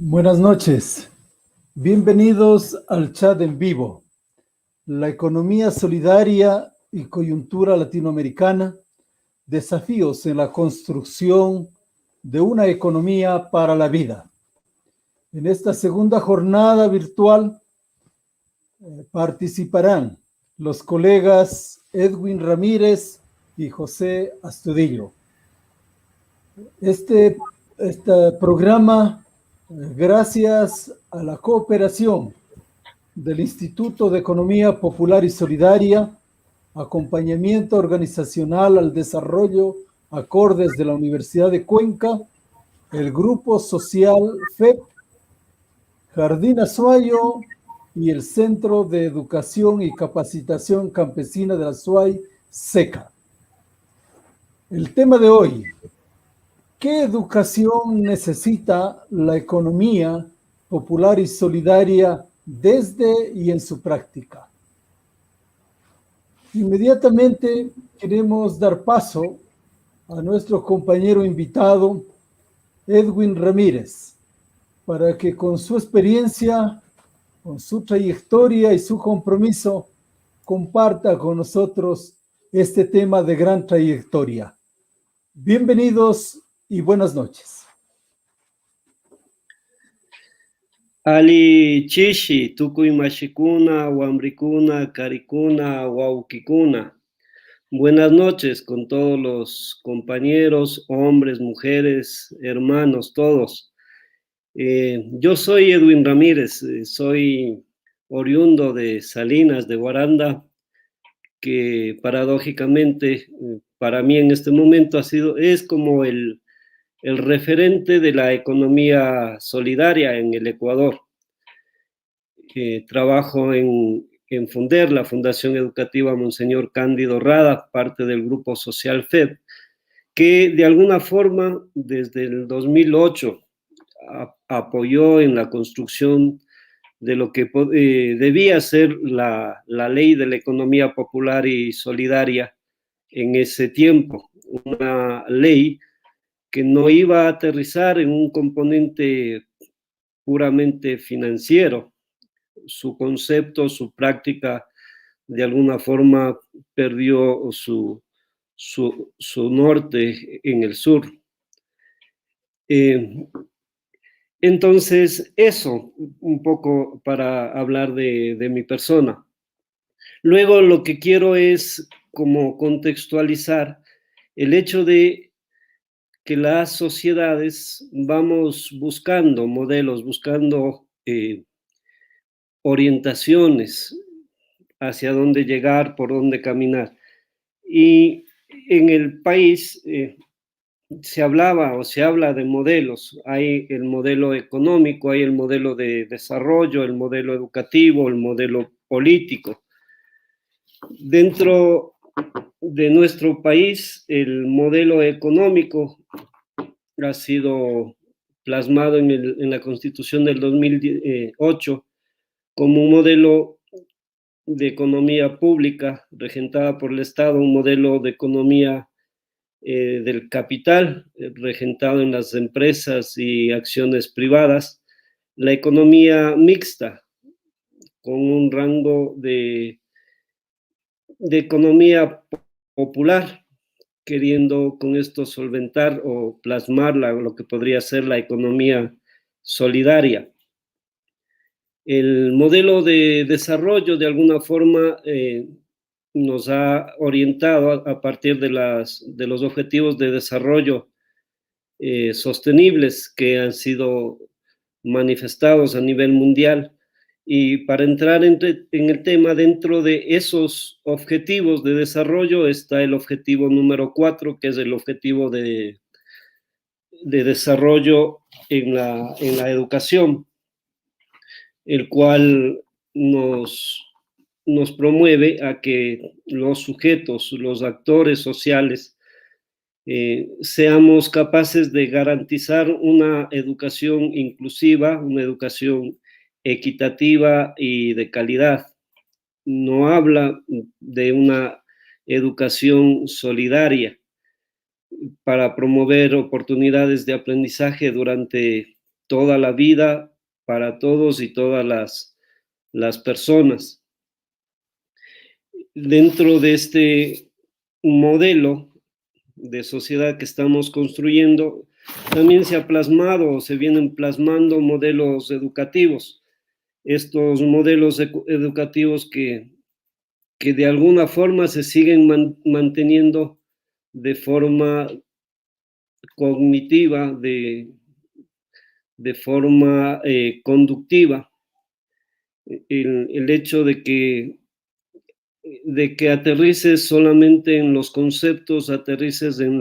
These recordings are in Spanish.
Buenas noches, bienvenidos al chat en vivo. La economía solidaria y coyuntura latinoamericana, desafíos en la construcción de una economía para la vida. En esta segunda jornada virtual participarán los colegas Edwin Ramírez y José Astudillo. Este programa, gracias a la cooperación del Instituto de Economía Popular y Solidaria, acompañamiento organizacional al desarrollo Acordes de la Universidad de Cuenca, el Grupo Social FEP, Jardín Azuayo y el Centro de Educación y Capacitación Campesina de Azuay, SECA. El tema de hoy: ¿qué educación necesita la economía popular y solidaria desde y en su práctica? Inmediatamente queremos dar paso a nuestro compañero invitado, Edwin Ramírez, para que con su experiencia, con su trayectoria y su compromiso, comparta con nosotros este tema de gran trayectoria. Bienvenidos y buenas noches. Ali Chishi, Tukuy Mashikuna, Wamrikuna, Karikuna, Waukikuna. Buenas noches con todos los compañeros, hombres, mujeres, hermanos, todos. Yo soy Edwin Ramírez, soy oriundo de Salinas, de Guaranda, que paradójicamente para mí en este momento es como el referente de la economía solidaria en el Ecuador. Trabajo en Funder, la Fundación Educativa Monseñor Cándido Rada, parte del Grupo Social FED, que de alguna forma desde el 2008 apoyó en la construcción de lo que debía ser la ley de la economía popular y solidaria en ese tiempo, una ley que no iba a aterrizar en un componente puramente financiero. Su concepto, su práctica, de alguna forma perdió su norte en el sur. Entonces, eso, un poco para hablar de mi persona. Luego, lo que quiero es como contextualizar el hecho de que las sociedades vamos buscando modelos, buscando orientaciones hacia dónde llegar, por dónde caminar. Y en el país se hablaba o se habla de modelos. Hay el modelo económico, hay el modelo de desarrollo, el modelo educativo, el modelo político. Dentro de nuestro país, el modelo económico ha sido plasmado en la Constitución del 2008 como un modelo economía pública regentada por el Estado, un modelo de economía del capital regentado en las empresas y acciones privadas, la economía mixta con un rango de economía popular, queriendo con esto solventar o plasmar lo que podría ser la economía solidaria. El modelo de desarrollo, de alguna forma, nos ha orientado a partir de los objetivos de desarrollo sostenibles que han sido manifestados a nivel mundial. Y para entrar en el tema, dentro de esos objetivos de desarrollo está el objetivo número 4, que es el objetivo de desarrollo en la educación, el cual nos promueve a que los sujetos, los actores sociales, seamos capaces de garantizar una educación inclusiva, una educación equitativa y de calidad. No habla de una educación solidaria para promover oportunidades de aprendizaje durante toda la vida para todos y todas las personas. Dentro de este modelo de sociedad que estamos construyendo, también se ha plasmado o se vienen plasmando modelos educativos. Estos modelos educativos que de alguna forma se siguen manteniendo de forma cognitiva, de forma conductiva. El hecho de que aterrices solamente en los conceptos, aterrices en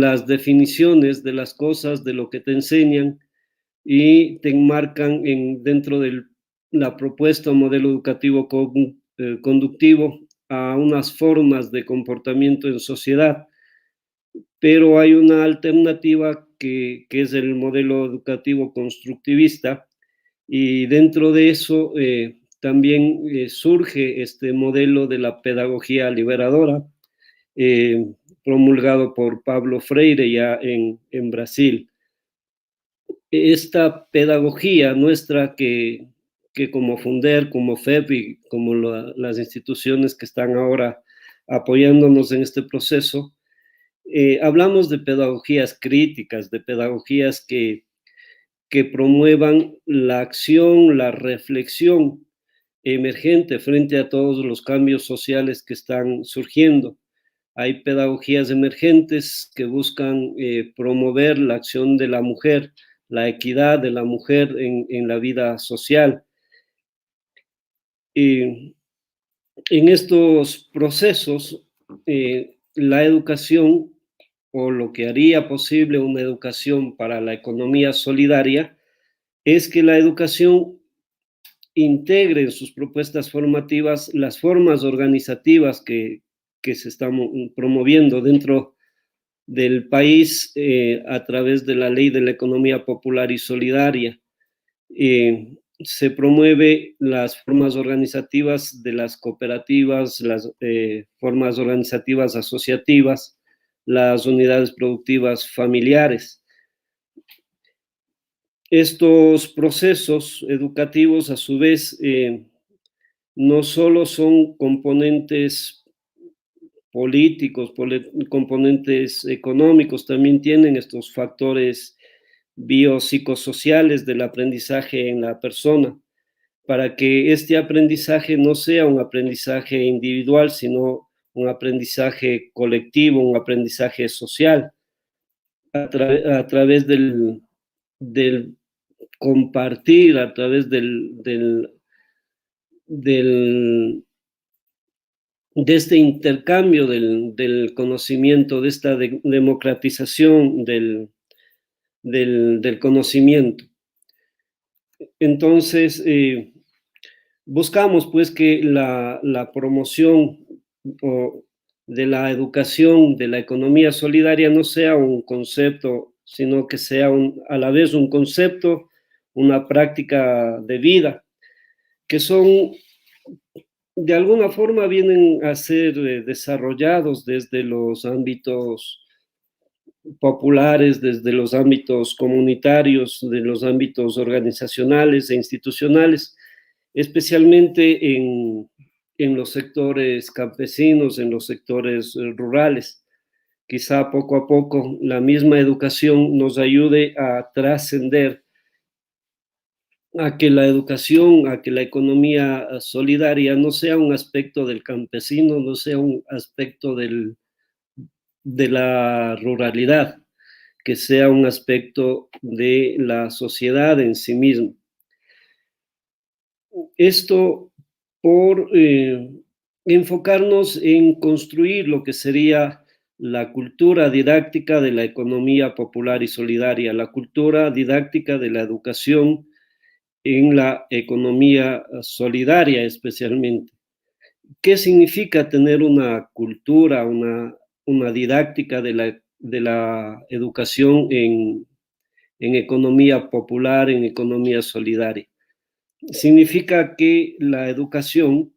las definiciones de las cosas, de lo que te enseñan, y te enmarcan dentro de la propuesta o modelo educativo conductivo a unas formas de comportamiento en sociedad. Pero hay una alternativa que es el modelo educativo constructivista, y dentro de eso también surge este modelo de la pedagogía liberadora, promulgado por Pablo Freire ya en Brasil. Esta pedagogía nuestra que como Funder, como FEP y como las instituciones que están ahora apoyándonos en este proceso, hablamos de pedagogías críticas, de pedagogías que promuevan la acción, la reflexión emergente frente a todos los cambios sociales que están surgiendo. Hay pedagogías emergentes que buscan promover la acción de la mujer, la equidad de la mujer en la vida social. En estos procesos, la educación, o lo que haría posible una educación para la economía solidaria, es que la educación integre en sus propuestas formativas las formas organizativas que se están promoviendo dentro del país a través de la Ley de la Economía Popular y Solidaria. Se promueve las formas organizativas de las cooperativas, las formas organizativas asociativas, las unidades productivas familiares. Estos procesos educativos, a su vez, no solo son componentes políticos, componentes económicos, también tienen estos factores biopsicosociales del aprendizaje en la persona, para que este aprendizaje no sea un aprendizaje individual, sino un aprendizaje colectivo, un aprendizaje social, a través del compartir, a través de este intercambio del conocimiento, de esta democratización del conocimiento. Entonces, buscamos pues que la promoción de la educación, de la economía solidaria, no sea un concepto, sino que sea a la vez un concepto, una práctica de vida, que son de alguna forma vienen a ser desarrollados desde los ámbitos populares, desde los ámbitos comunitarios, de los ámbitos organizacionales e institucionales, especialmente en los sectores campesinos, en los sectores rurales. Quizá poco a poco la misma educación nos ayude a trascender, a que la educación, a que la economía solidaria no sea un aspecto del campesino, no sea un aspecto de la ruralidad, que sea un aspecto de la sociedad en sí misma. Esto por enfocarnos en construir lo que sería la cultura didáctica de la economía popular y solidaria, la cultura didáctica de la educación en la economía solidaria especialmente. ¿Qué significa tener una cultura, una didáctica de la educación en economía popular, en economía solidaria? Significa que la educación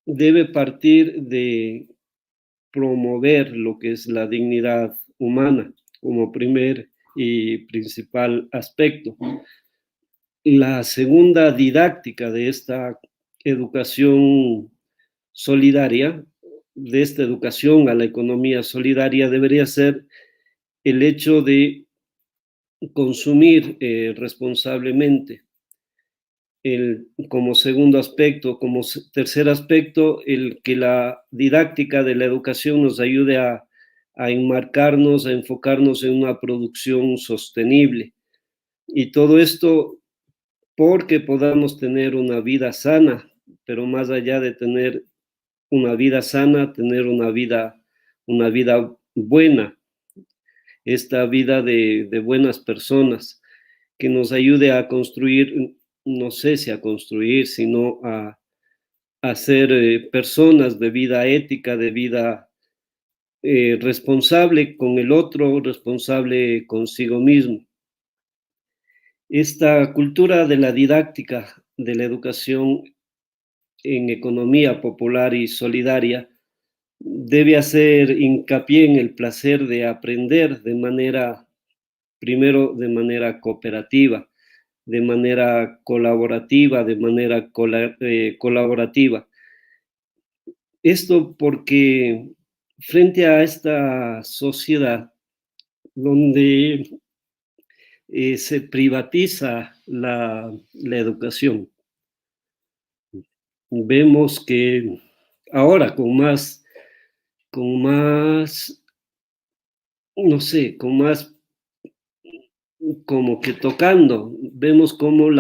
debe partir de promover lo que es la dignidad humana como primer y principal aspecto. La segunda didáctica de esta educación solidaria, de esta educación a la economía solidaria, debería ser el hecho de consumir responsablemente. Como segundo aspecto, como tercer aspecto, el que la didáctica de la educación nos ayude a enmarcarnos, a enfocarnos en una producción sostenible. Y todo esto porque podamos tener una vida sana, pero más allá de tener una vida sana, tener una vida buena, esta vida de buenas personas, que nos ayude a construir, no sé si a construir, sino a ser personas de vida ética, de vida responsable con el otro, responsable consigo mismo. Esta cultura de la didáctica, de la educación en economía popular y solidaria, debe hacer hincapié en el placer de aprender de manera, primero de manera cooperativa, de manera colaborativa, de manera colaborativa. Esto porque frente a esta sociedad donde se privatiza la educación, vemos que ahora con más, no sé, con más como que tocando, vemos cómo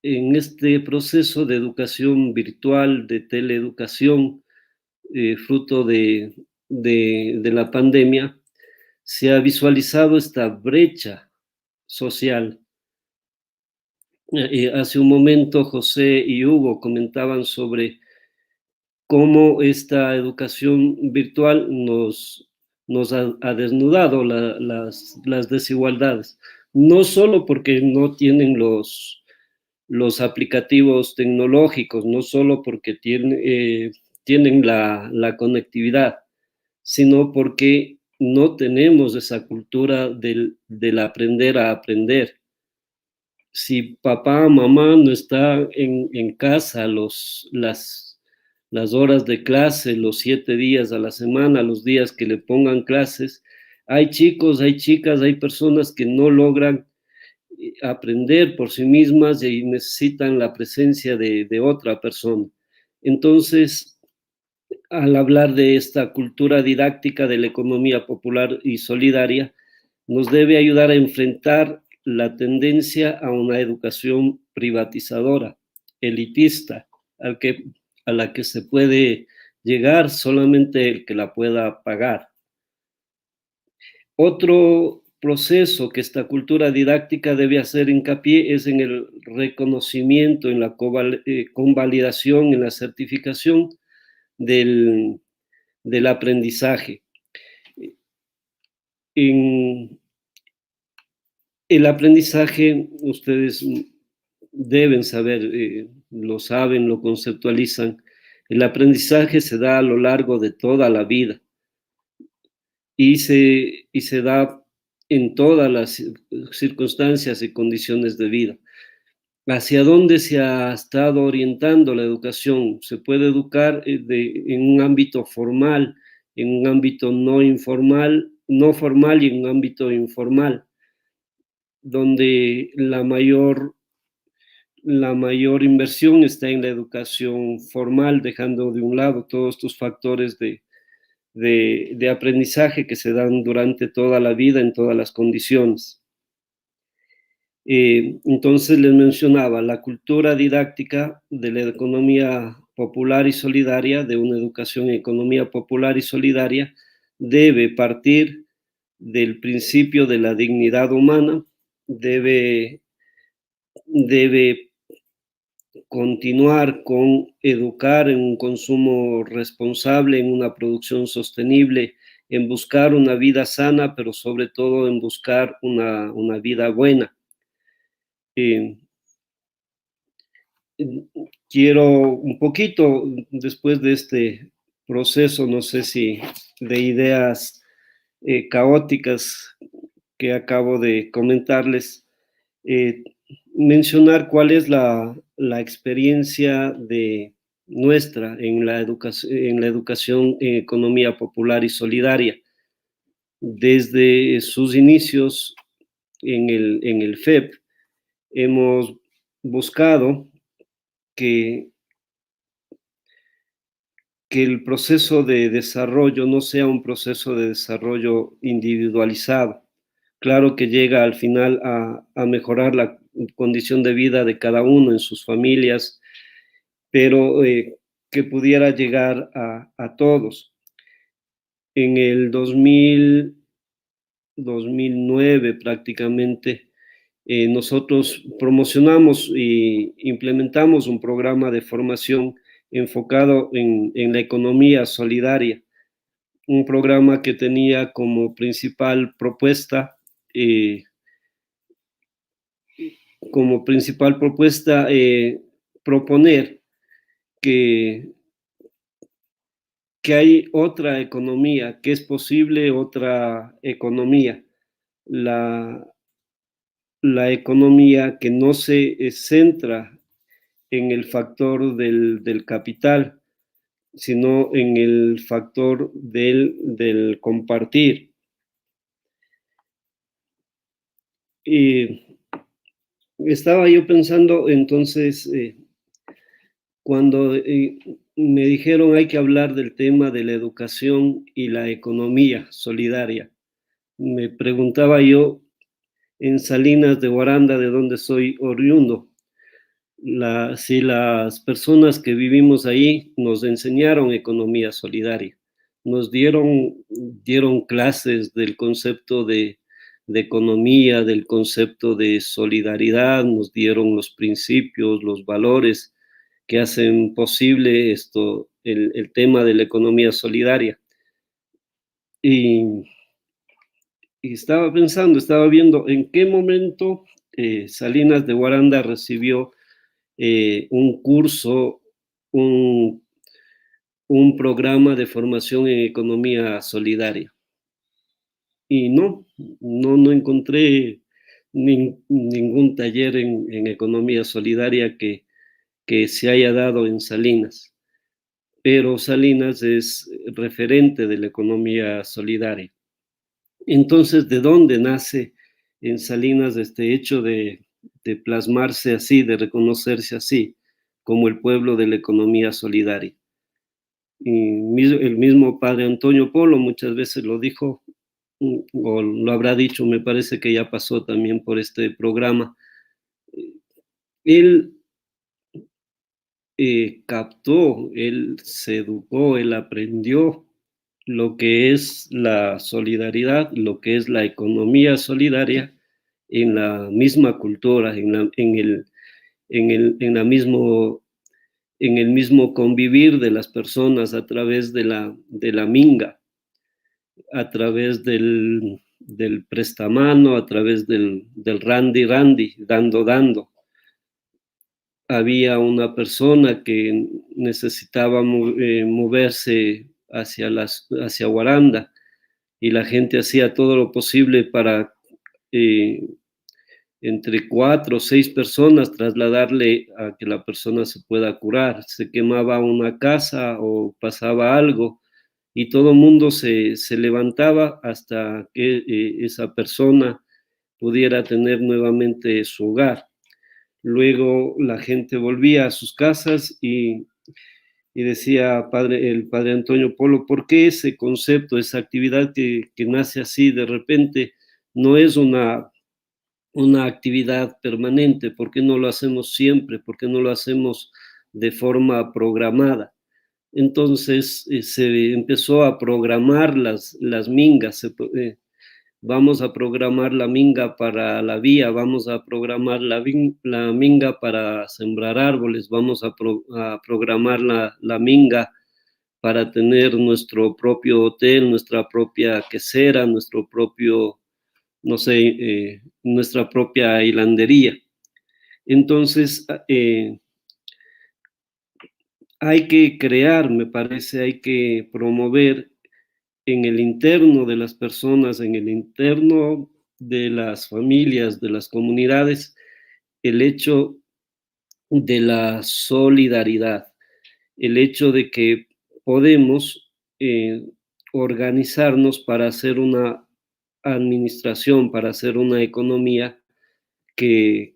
en este proceso de educación virtual, de teleeducación, fruto de la pandemia, se ha visualizado esta brecha social. Hace un momento José y Hugo comentaban sobre cómo esta educación virtual nos ha desnudado las desigualdades, no solo porque no tienen los aplicativos tecnológicos, no solo porque tienen la conectividad, sino porque no tenemos esa cultura del aprender a aprender. Si papá, mamá no está en casa las horas de clase, los 7 días a la semana, los días que le pongan clases, hay chicos, hay chicas, hay personas que no logran aprender por sí mismas y necesitan la presencia de otra persona. Entonces, al hablar de esta cultura didáctica de la economía popular y solidaria, nos debe ayudar a enfrentar la tendencia a una educación privatizadora, elitista, a la que se puede llegar solamente el que la pueda pagar. Otro proceso que esta cultura didáctica debe hacer hincapié es en el reconocimiento, en la convalidación, en la certificación del aprendizaje. En el aprendizaje, ustedes deben saber lo saben, lo conceptualizan. El aprendizaje se da a lo largo de toda la vida y se da en todas las circunstancias y condiciones de vida. ¿Hacia dónde se ha estado orientando la educación? Se puede educar en un ámbito formal, en un ámbito no informal, no formal y en un ámbito informal, donde la mayor inversión está en la educación formal, dejando de un lado todos estos factores de aprendizaje que se dan durante toda la vida en todas las condiciones. Entonces les mencionaba la cultura didáctica de la economía popular y solidaria, de una educación en economía popular y solidaria, debe partir del principio de la dignidad humana, debe continuar con educar en un consumo responsable, en una producción sostenible, en buscar una vida sana, pero sobre todo en buscar una vida buena. Quiero un poquito, después de este proceso, no sé si de ideas caóticas que acabo de comentarles, mencionar cuál es la experiencia de nuestra en la educación en economía popular y solidaria. Desde sus inicios en el FEP, hemos buscado que el proceso de desarrollo no sea un proceso de desarrollo individualizado. Claro que llega al final a mejorar la condición de vida de cada uno en sus familias, pero que pudiera llegar a todos. En el 2009 prácticamente, nosotros promocionamos e implementamos un programa de formación enfocado en la economía solidaria, un programa que tenía como principal propuesta proponer que hay otra economía, que es posible otra economía, la economía que no se centra en el factor del capital, sino en el factor del compartir. Y estaba yo pensando entonces, cuando me dijeron hay que hablar del tema de la educación y la economía solidaria, me preguntaba yo en Salinas de Guaranda, de donde soy oriundo, si las personas que vivimos ahí nos enseñaron economía solidaria, nos dieron clases del concepto de economía, del concepto de solidaridad, nos dieron los principios, los valores que hacen posible el tema de la economía solidaria. Y estaba pensando, estaba viendo en qué momento Salinas de Guaranda recibió un curso, un programa de formación en economía solidaria. Y no encontré ningún taller en economía solidaria que se haya dado en Salinas. Pero Salinas es referente de la economía solidaria. Entonces, ¿de dónde nace en Salinas este hecho de plasmarse así, de reconocerse así, como el pueblo de la economía solidaria? Y el mismo padre Antonio Polo muchas veces lo dijo, o lo habrá dicho, me parece que ya pasó también por este programa. Él captó, él se educó, él aprendió lo que es la solidaridad, lo que es la economía solidaria en la misma cultura, en el mismo convivir de las personas a través de la minga, a través del prestamano, a través del randi, dando. había una persona que necesitaba moverse hacia Guaranda, y la gente hacía todo lo posible para entre 4 o 6 personas trasladarle a que la persona se pueda curar. Se quemaba una casa o pasaba algo y todo el mundo se levantaba hasta que esa persona pudiera tener nuevamente su hogar. Luego la gente volvía a sus casas y decía el padre Antonio Polo, ¿por qué ese concepto, esa actividad que nace así de repente no es una actividad permanente? ¿Por qué no lo hacemos siempre? ¿Por qué no lo hacemos de forma programada? Entonces se empezó a programar las mingas. Vamos a programar la minga para la vía, vamos a programar la minga para sembrar árboles, vamos a programar la minga para tener nuestro propio hotel, nuestra propia quesera, nuestro propio, no sé, nuestra propia hilandería. Entonces, hay que crear, me parece, hay que promover en el interno de las personas, en el interno de las familias, de las comunidades, el hecho de la solidaridad, el hecho de que podemos organizarnos para hacer una administración, para hacer una economía que,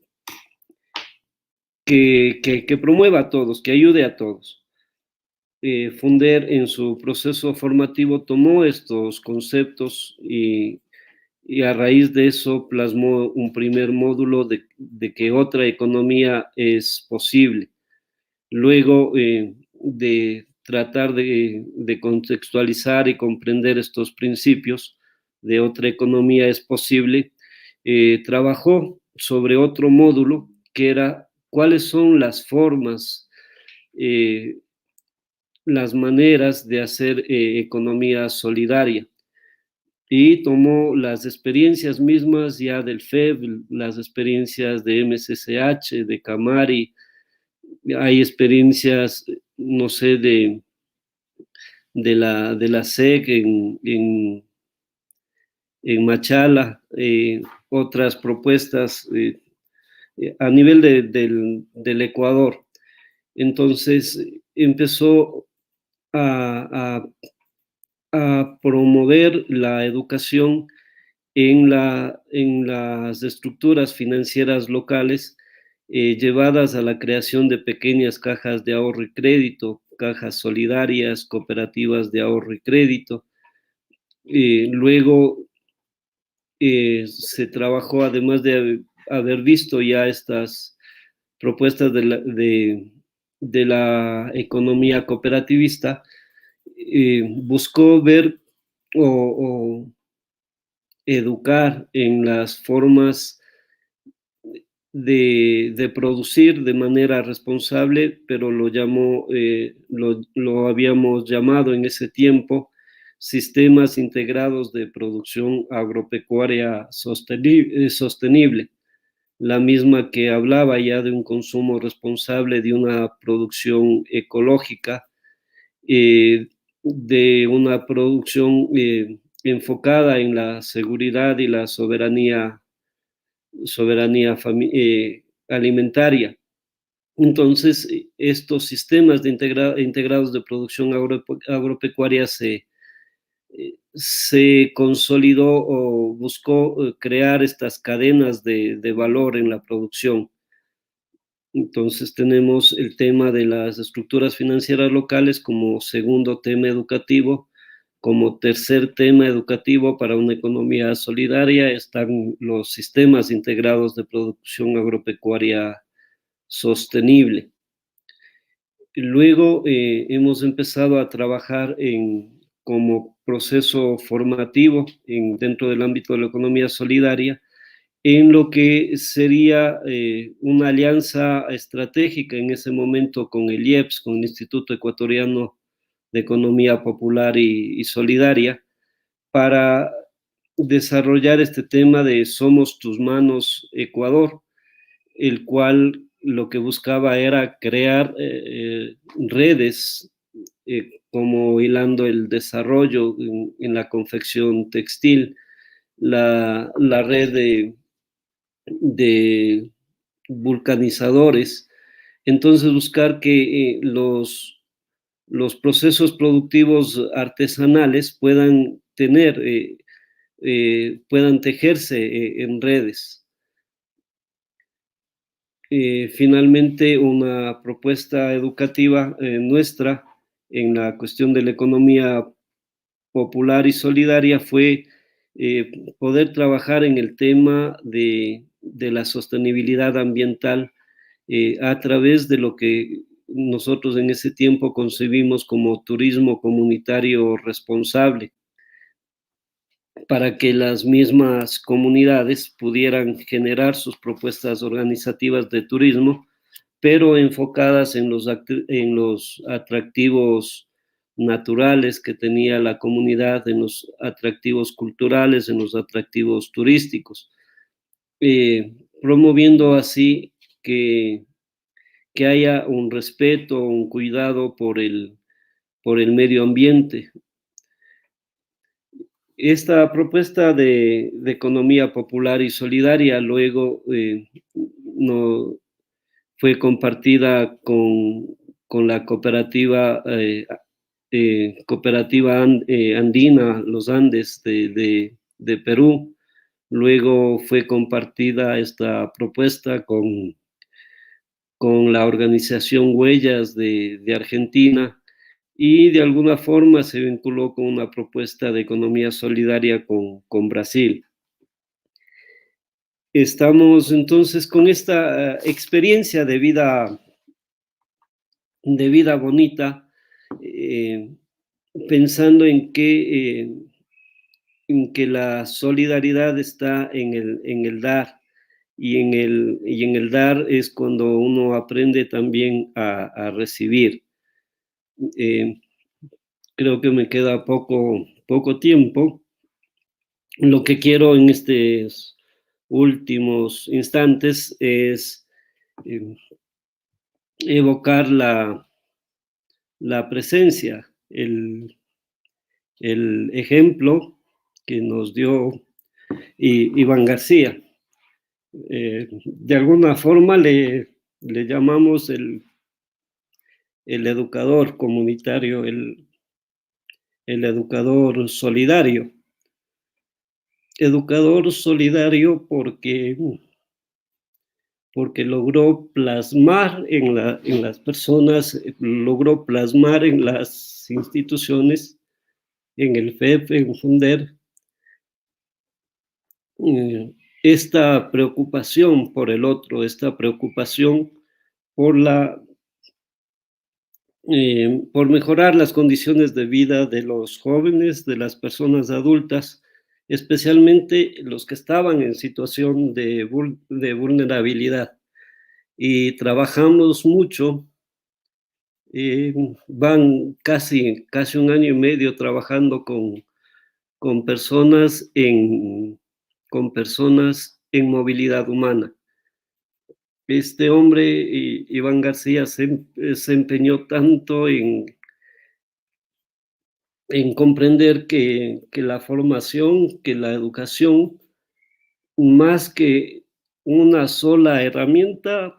que promueva a todos, que ayude a todos. Funder en su proceso formativo tomó estos conceptos y a raíz de eso plasmó un primer módulo de que otra economía es posible. Luego de tratar de contextualizar y comprender estos principios de otra economía es posible, trabajó sobre otro módulo que era cuáles son las formas, las maneras de hacer economía solidaria. Y tomó las experiencias mismas ya del FEB, las experiencias de MCCH, de Camari, hay experiencias, no sé, de la SEC en Machala, otras propuestas a nivel del Ecuador. Entonces empezó a promover la educación en las estructuras financieras locales, llevadas a la creación de pequeñas cajas de ahorro y crédito, cajas solidarias, cooperativas de ahorro y crédito. Luego se trabajó, además de haber visto ya estas propuestas de la economía cooperativista, buscó ver o educar en las formas de producir de manera responsable, pero lo habíamos llamado en ese tiempo sistemas integrados de producción agropecuaria sostenible, la misma que hablaba ya de un consumo responsable, de una producción ecológica, de una producción enfocada en la seguridad y la soberanía alimentaria. Entonces, estos sistemas integrados de producción agropecuaria se consolidó o buscó crear estas cadenas de valor en la producción. Entonces tenemos el tema de las estructuras financieras locales como segundo tema educativo. Como tercer tema educativo para una economía solidaria están los sistemas integrados de producción agropecuaria sostenible. Luego hemos empezado a trabajar como proceso formativo dentro del ámbito de la economía solidaria en lo que sería una alianza estratégica en ese momento con el IEPS, con el Instituto Ecuatoriano de Economía Popular y Solidaria, para desarrollar este tema de Somos tus manos, Ecuador, el cual lo que buscaba era crear redes, como hilando el desarrollo en la confección textil, la red de vulcanizadores. Entonces, buscar que los procesos productivos artesanales puedan puedan tejerse en redes. Finalmente, una propuesta educativa nuestra en la cuestión de la economía popular y solidaria fue poder trabajar en el tema de la sostenibilidad ambiental a través de lo que nosotros en ese tiempo concebimos como turismo comunitario responsable, para que las mismas comunidades pudieran generar sus propuestas organizativas de turismo, pero enfocadas en los atractivos naturales que tenía la comunidad, en los atractivos culturales, en los atractivos turísticos, promoviendo así que haya un respeto, un cuidado por el medio ambiente. Esta propuesta de economía popular y solidaria luego no, fue compartida con la cooperativa, andina, los Andes de Perú. Luego fue compartida esta propuesta con la organización Huellas de Argentina, y de alguna forma se vinculó con una propuesta de economía solidaria con Brasil. Estamos entonces con esta experiencia de vida bonita, pensando en que la solidaridad está en el dar, y en el dar es cuando uno aprende también a recibir. Creo que me queda poco tiempo. Lo que quiero en estos últimos instantes es evocar la presencia, el ejemplo que nos dio Iván García. De alguna forma le llamamos el educador comunitario, el educador solidario. Educador solidario porque logró plasmar en las personas, logró plasmar en las instituciones, en el FEP, en FUNDER, esta preocupación por el otro, esta preocupación por por mejorar las condiciones de vida de los jóvenes, de las personas adultas, especialmente los que estaban en situación de vulnerabilidad. Y trabajamos mucho, van casi un año y medio trabajando con personas en movilidad humana. Este hombre, Iván García, se empeñó tanto en comprender que la formación, que la educación, más que una sola herramienta,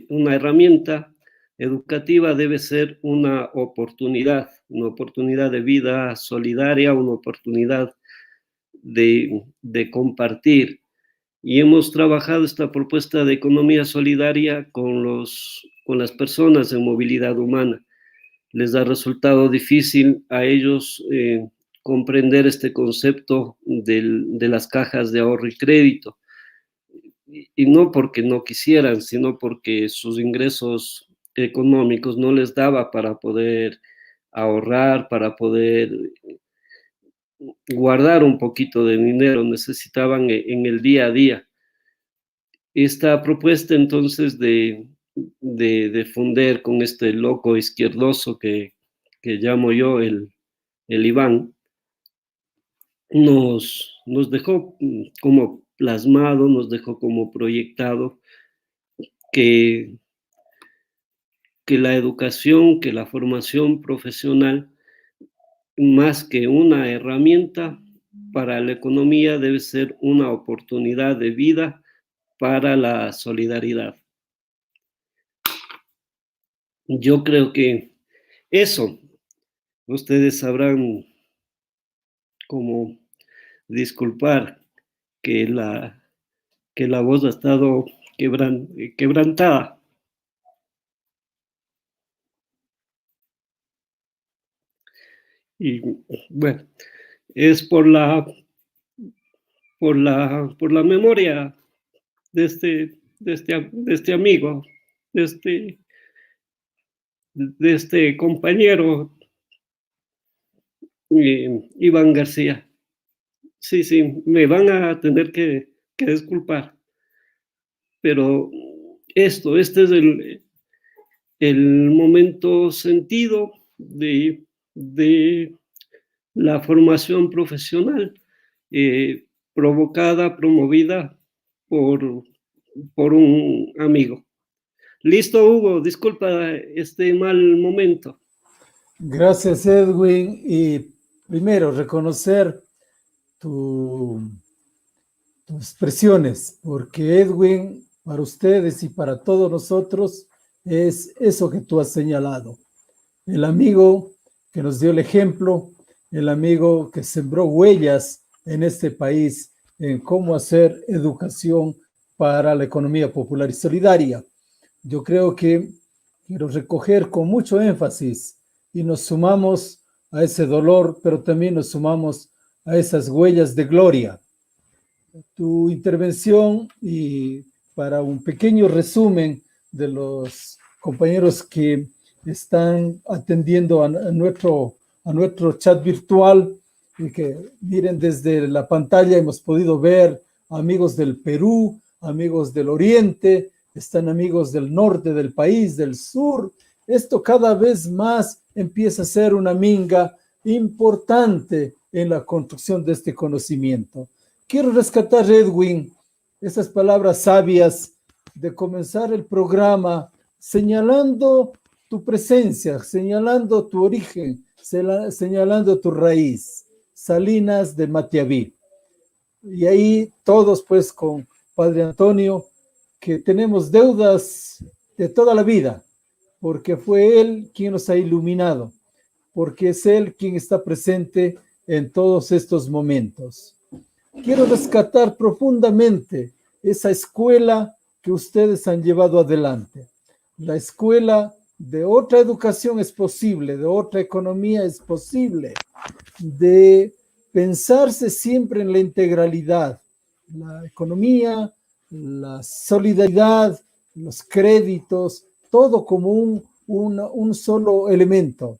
una herramienta educativa, debe ser una oportunidad de vida solidaria, una oportunidad de compartir. Y hemos trabajado esta propuesta de economía solidaria con las personas en movilidad humana. Les ha resultado difícil a ellos comprender este concepto de las cajas de ahorro y crédito. Y no porque no quisieran, sino porque sus ingresos económicos no les daba para poder ahorrar, para poder guardar un poquito de dinero, necesitaban en el día a día. Esta propuesta entonces de fundir con este loco izquierdoso que llamo yo el Iván, nos dejó como plasmado, nos dejó como proyectado que la educación, que la formación profesional, más que una herramienta para la economía, debe ser una oportunidad de vida para la solidaridad. Yo creo que eso, ustedes sabrán cómo disculpar que la voz ha estado quebrantada. Y bueno, es por la memoria de este amigo, de este compañero, Iván García. Sí, sí, me van a tener que disculpar, pero este es el momento sentido de la formación profesional promovida por un amigo. Listo, Hugo, disculpa este mal momento. Gracias, Edwin. Y primero, reconocer tus expresiones, porque Edwin, para ustedes y para todos nosotros, es eso que tú has señalado. El amigo que nos dio el ejemplo, el amigo que sembró huellas en este país en cómo hacer educación para la economía popular y solidaria. Yo creo que quiero recoger con mucho énfasis y nos sumamos a ese dolor, pero también nos sumamos a esas huellas de gloria. Tu intervención y para un pequeño resumen de los compañeros que están atendiendo a nuestro chat virtual y que miren desde la pantalla hemos podido ver amigos del Perú, amigos del Oriente, están amigos del norte del país, del sur. Esto cada vez más empieza a ser una minga importante en la construcción de este conocimiento. Quiero rescatar, Edwin, esas palabras sabias de comenzar el programa señalando tu presencia, señalando tu origen, señalando tu raíz, Salinas de Matiaví. Y ahí todos pues con Padre Antonio, que tenemos deudas de toda la vida, porque fue Él quien nos ha iluminado, porque es Él quien está presente en todos estos momentos. Quiero rescatar profundamente esa escuela que ustedes han llevado adelante. La escuela de otra educación es posible, de otra economía es posible, de pensarse siempre en la integralidad, la economía, la solidaridad, los créditos, todo como un solo elemento.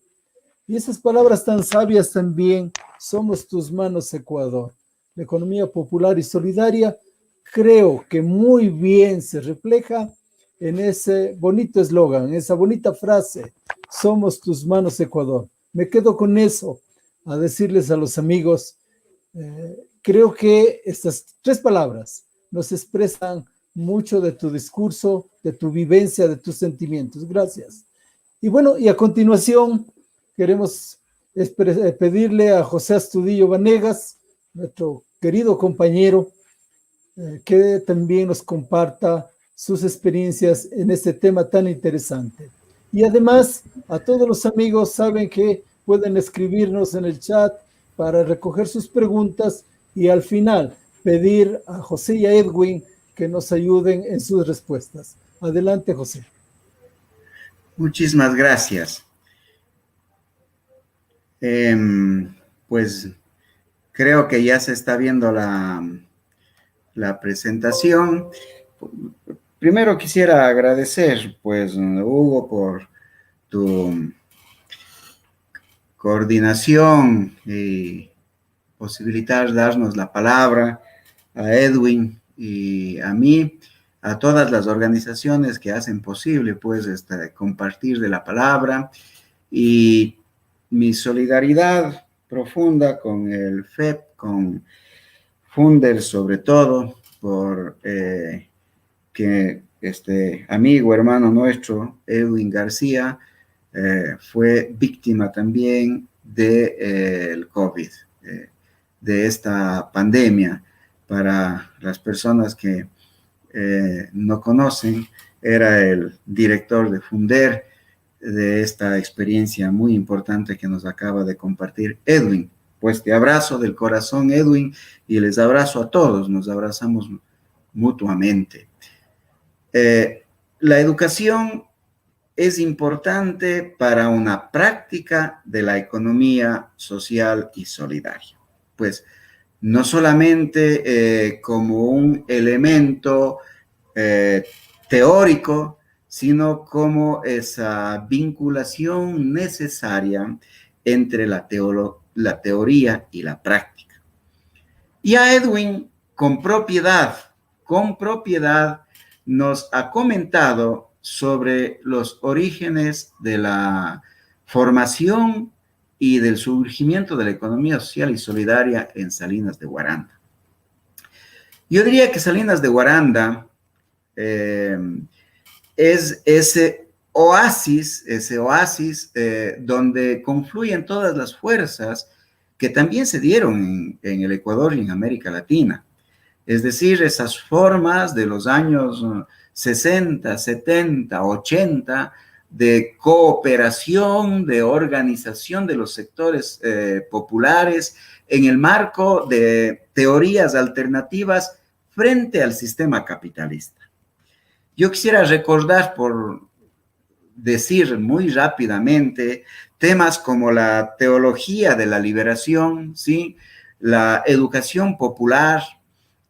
Y esas palabras tan sabias también, somos tus manos, Ecuador. La economía popular y solidaria, creo que muy bien se refleja en ese bonito eslogan, en esa bonita frase, somos tus manos, Ecuador. Me quedo con eso, a decirles a los amigos, creo que estas tres palabras nos expresan mucho de tu discurso, de tu vivencia, de tus sentimientos. Gracias. Y bueno, y a continuación queremos pedirle a José Astudillo Vanegas, nuestro querido compañero, que también nos comparta sus experiencias en este tema tan interesante. Y además, a todos los amigos saben que pueden escribirnos en el chat para recoger sus preguntas y al final pedir a José y a Edwin que nos ayuden en sus respuestas. Adelante, José. Muchísimas gracias. Pues creo que ya se está viendo la presentación. Primero quisiera agradecer, pues, Hugo, por tu coordinación y posibilitar darnos la palabra, a Edwin y a mí, a todas las organizaciones que hacen posible, pues, compartir de la palabra, y mi solidaridad profunda con el FEP, con Funder sobre todo, por que este amigo, hermano nuestro, Edwin García, fue víctima también del COVID, de esta pandemia. Para las personas que no conocen, era el director de Funder, de esta experiencia muy importante que nos acaba de compartir Edwin. Pues te abrazo del corazón, Edwin, y les abrazo a todos, nos abrazamos mutuamente. La educación es importante para una práctica de la economía social y solidaria. Pues no solamente como un elemento teórico, sino como esa vinculación necesaria entre la teoría y la práctica. Y a Edwin, con propiedad, nos ha comentado sobre los orígenes de la formación y del surgimiento de la economía social y solidaria en Salinas de Guaranda. Yo diría que Salinas de Guaranda es ese oasis donde confluyen todas las fuerzas que también se dieron en el Ecuador y en América Latina. Es decir, esas formas de los años 60, 70, 80 de cooperación, de organización de los sectores populares en el marco de teorías alternativas frente al sistema capitalista. Yo quisiera recordar, por decir muy rápidamente, temas como la teología de la liberación, ¿sí? La educación popular,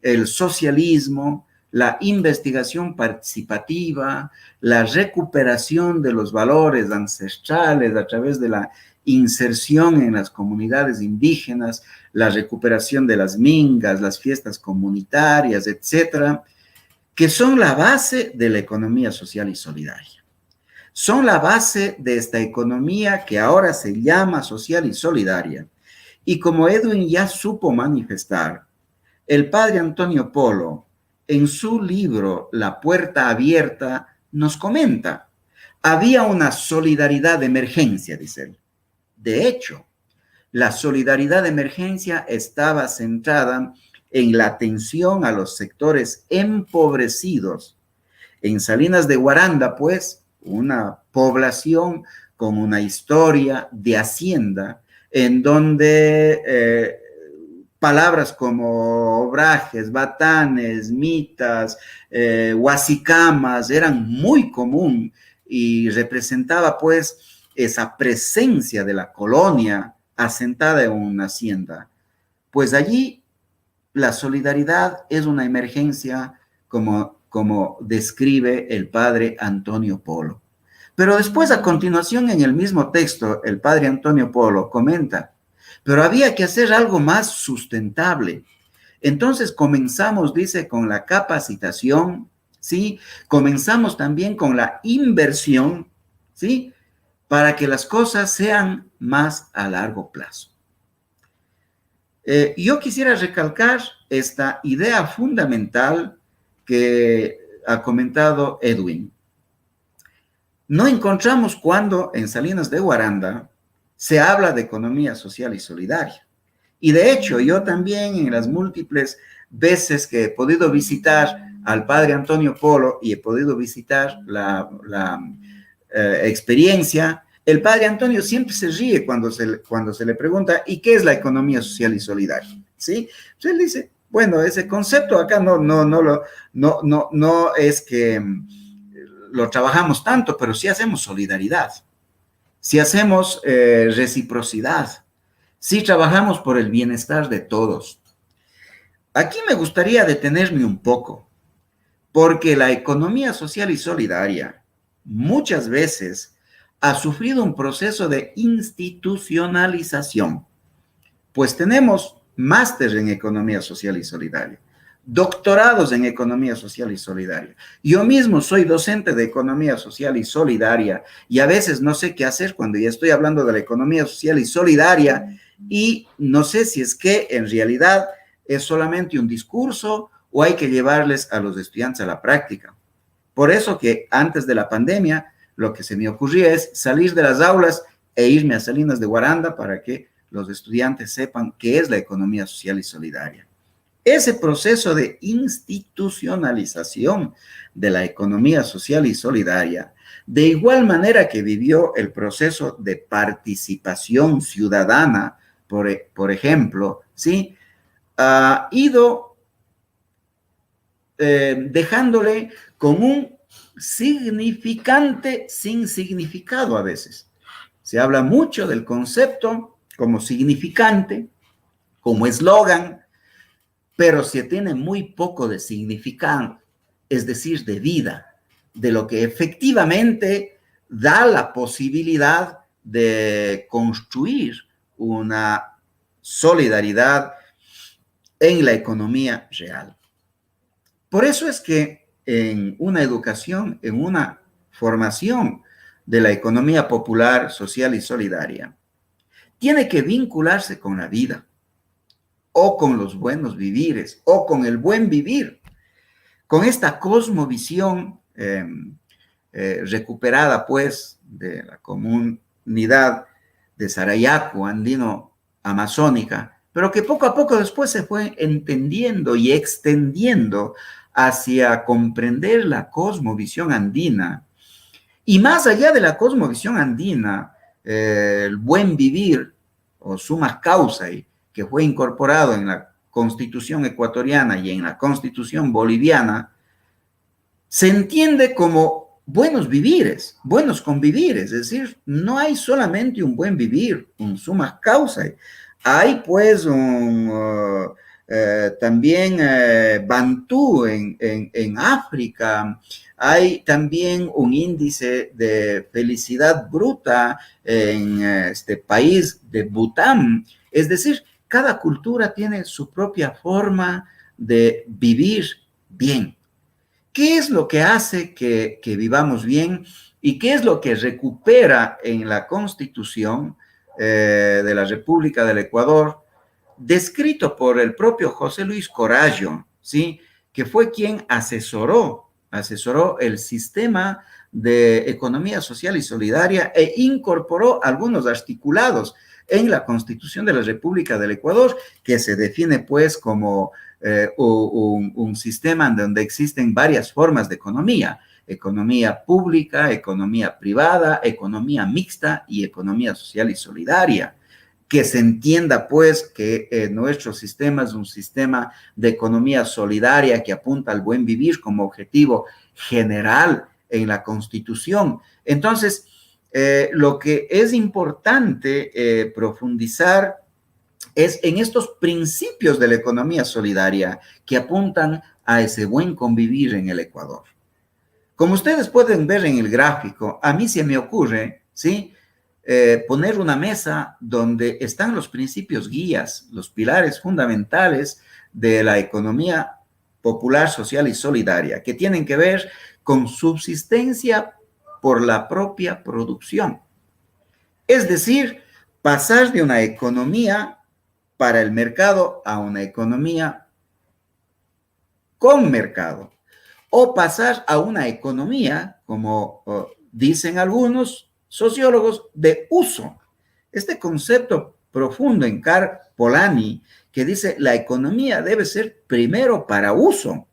el socialismo, la investigación participativa, la recuperación de los valores ancestrales a través de la inserción en las comunidades indígenas, la recuperación de las mingas, las fiestas comunitarias, etcétera, que son la base de la economía social y solidaria. Son la base de esta economía que ahora se llama social y solidaria. Y como Edwin ya supo manifestar, el padre Antonio Polo, en su libro La Puerta Abierta, nos comenta, había una solidaridad de emergencia, dice él. De hecho, la solidaridad de emergencia estaba centrada en la atención a los sectores empobrecidos. En Salinas de Guaranda, pues, una población con una historia de hacienda en donde palabras como obrajes, batanes, mitas, huasicamas eran muy común y representaba pues esa presencia de la colonia asentada en una hacienda. Pues allí la solidaridad es una emergencia como describe el padre Antonio Polo. Pero después, a continuación, en el mismo texto, el padre Antonio Polo comenta, pero había que hacer algo más sustentable. Entonces comenzamos, dice, con la capacitación, ¿sí? Comenzamos también con la inversión, ¿sí? Para que las cosas sean más a largo plazo. Yo quisiera recalcar esta idea fundamental que ha comentado Edwin. No encontramos cuando en Salinas de Guaranda se habla de economía social y solidaria. Y de hecho, yo también en las múltiples veces que he podido visitar al padre Antonio Polo y he podido visitar la experiencia, el padre Antonio siempre se ríe cuando se le pregunta, ¿y qué es la economía social y solidaria? ¿Sí? Entonces él dice, bueno, ese concepto acá no es que lo trabajamos tanto, pero sí hacemos solidaridad, sí hacemos reciprocidad, sí trabajamos por el bienestar de todos. Aquí me gustaría detenerme un poco, porque la economía social y solidaria muchas veces ha sufrido un proceso de institucionalización, pues tenemos máster en economía social y solidaria, doctorados en economía social y solidaria. Yo mismo soy docente de economía social y solidaria y a veces no sé qué hacer cuando ya estoy hablando de la economía social y solidaria y no sé si es que en realidad es solamente un discurso o hay que llevarles a los estudiantes a la práctica. Por eso que antes de la pandemia, lo que se me ocurría es salir de las aulas e irme a Salinas de Guaranda para que los estudiantes sepan qué es la economía social y solidaria. Ese proceso de institucionalización de la economía social y solidaria, de igual manera que vivió el proceso de participación ciudadana, por ejemplo, ¿sí? Ha ido dejándole con un significante sin significado a veces. Se habla mucho del concepto como significante, como eslogan, pero se tiene muy poco de significado, es decir, de vida, de lo que efectivamente da la posibilidad de construir una solidaridad en la economía real. Por eso es que en una educación, en una formación de la economía popular, social y solidaria, tiene que vincularse con la vida, o con los buenos vivires, o con el buen vivir, con esta cosmovisión recuperada, pues, de la comunidad de Sarayaku, andino-amazónica, pero que poco a poco después se fue entendiendo y extendiendo hacia comprender la cosmovisión andina. Y más allá de la cosmovisión andina, el buen vivir, o summa causae, que fue incorporado en la Constitución ecuatoriana y en la Constitución boliviana, se entiende como buenos vivires, buenos convivires, es decir, no hay solamente un buen vivir, un summa causae, hay pues también Bantú en África, hay también un índice de felicidad bruta en este país de Bután, es decir, cada cultura tiene su propia forma de vivir bien. ¿Qué es lo que hace que vivamos bien y qué es lo que recupera en la Constitución de la República del Ecuador, descrito por el propio José Luis Corallo, ¿sí? Que fue quien asesoró el sistema de economía social y solidaria e incorporó algunos articulados en la Constitución de la República del Ecuador, que se define pues como un sistema en donde existen varias formas de economía: economía pública, economía privada, economía mixta y economía social y solidaria. Que se entienda pues que nuestro sistema es un sistema de economía solidaria que apunta al buen vivir como objetivo general en la Constitución. Entonces, lo que es importante profundizar es en estos principios de la economía solidaria que apuntan a ese buen convivir en el Ecuador. Como ustedes pueden ver en el gráfico, a mí se me ocurre, ¿sí?, poner una mesa donde están los principios guías, los pilares fundamentales de la economía popular, social y solidaria, que tienen que ver con subsistencia por la propia producción. Es decir, pasar de una economía para el mercado a una economía con mercado, o pasar a una economía, como dicen algunos sociólogos, de uso. Este concepto profundo en Karl Polanyi, que dice la economía debe ser primero para uso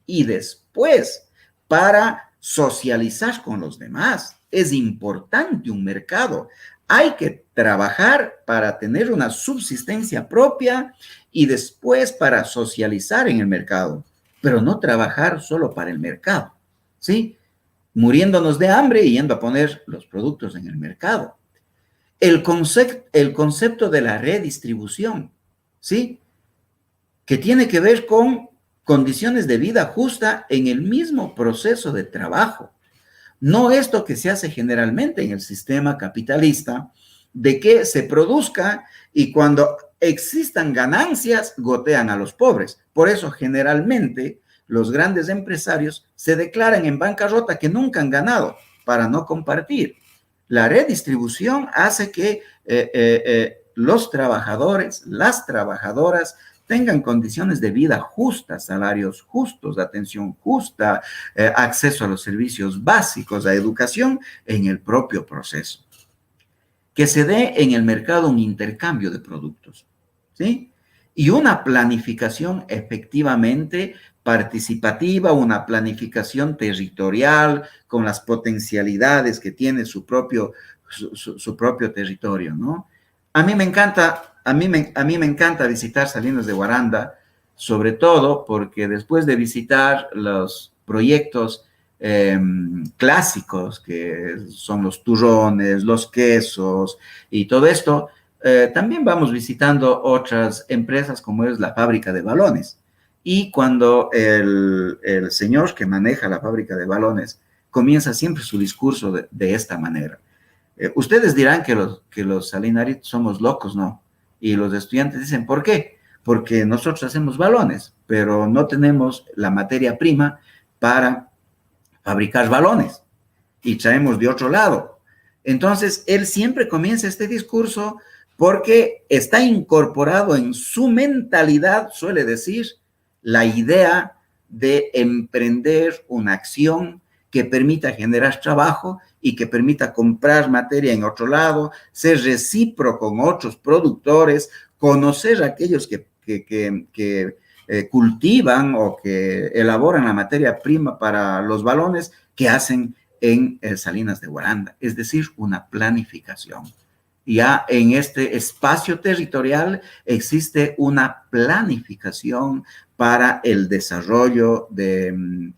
y después para socializar con los demás. Es importante un mercado. Hay que trabajar para tener una subsistencia propia y después para socializar en el mercado, pero no trabajar solo para el mercado, ¿sí? Muriéndonos de hambre y yendo a poner los productos en el mercado. El concepto de la redistribución, ¿sí?, que tiene que ver con condiciones de vida justa en el mismo proceso de trabajo. No esto que se hace generalmente en el sistema capitalista, de que se produzca y cuando existan ganancias gotean a los pobres. Por eso generalmente los grandes empresarios se declaran en bancarrota, que nunca han ganado, para no compartir. La redistribución hace que los trabajadores, las trabajadoras tengan condiciones de vida justas, salarios justos, atención justa, acceso a los servicios básicos, a educación en el propio proceso. Que se dé en el mercado un intercambio de productos, ¿sí? Y una planificación efectivamente participativa, una planificación territorial con las potencialidades que tiene su propio territorio, ¿no? A mí me encanta visitar Salinas de Guaranda, sobre todo porque después de visitar los proyectos clásicos, que son los turrones, los quesos y todo esto, también vamos visitando otras empresas como es la fábrica de balones. Y cuando el señor que maneja la fábrica de balones comienza siempre su discurso de esta manera. Ustedes dirán que los salinaritos somos locos, ¿no? Y los estudiantes dicen, ¿por qué? Porque nosotros hacemos balones, pero no tenemos la materia prima para fabricar balones y traemos de otro lado. Entonces, él siempre comienza este discurso porque está incorporado en su mentalidad, suele decir, la idea de emprender una acción que permita generar trabajo y que permita comprar materia en otro lado, ser recíproco con otros productores, conocer a aquellos que cultivan o que elaboran la materia prima para los balones que hacen en Salinas de Guaranda, es decir, una planificación. Ya en este espacio territorial existe una planificación para el desarrollo de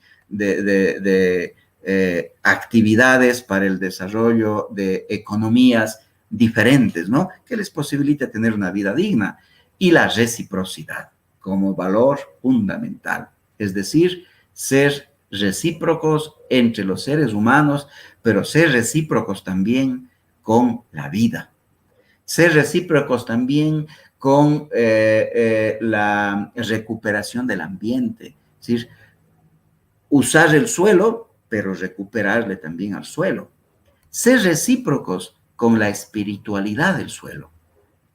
actividades, para el desarrollo de economías diferentes, ¿no? Que les posibilite tener una vida digna. Y la reciprocidad como valor fundamental, es decir, ser recíprocos entre los seres humanos, pero ser recíprocos también con la vida, ser recíprocos también con la recuperación del ambiente, es decir, usar el suelo, pero recuperarle también al suelo, ser recíprocos con la espiritualidad del suelo.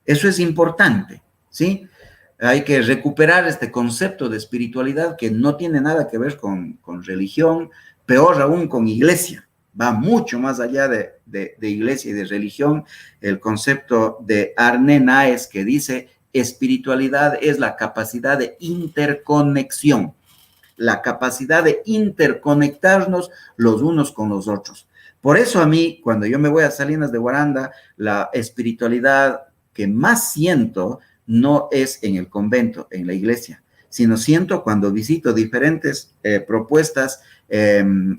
Eso es importante, ¿sí? Hay que recuperar este concepto de espiritualidad que no tiene nada que ver con religión, peor aún con iglesia. Va mucho más allá de iglesia y de religión. El concepto de Arne Naes que dice, espiritualidad es la capacidad de interconexión, la capacidad de interconectarnos los unos con los otros. Por eso a mí, cuando yo me voy a Salinas de Guaranda, la espiritualidad que más siento no es en el convento, en la iglesia, sino siento cuando visito diferentes propuestas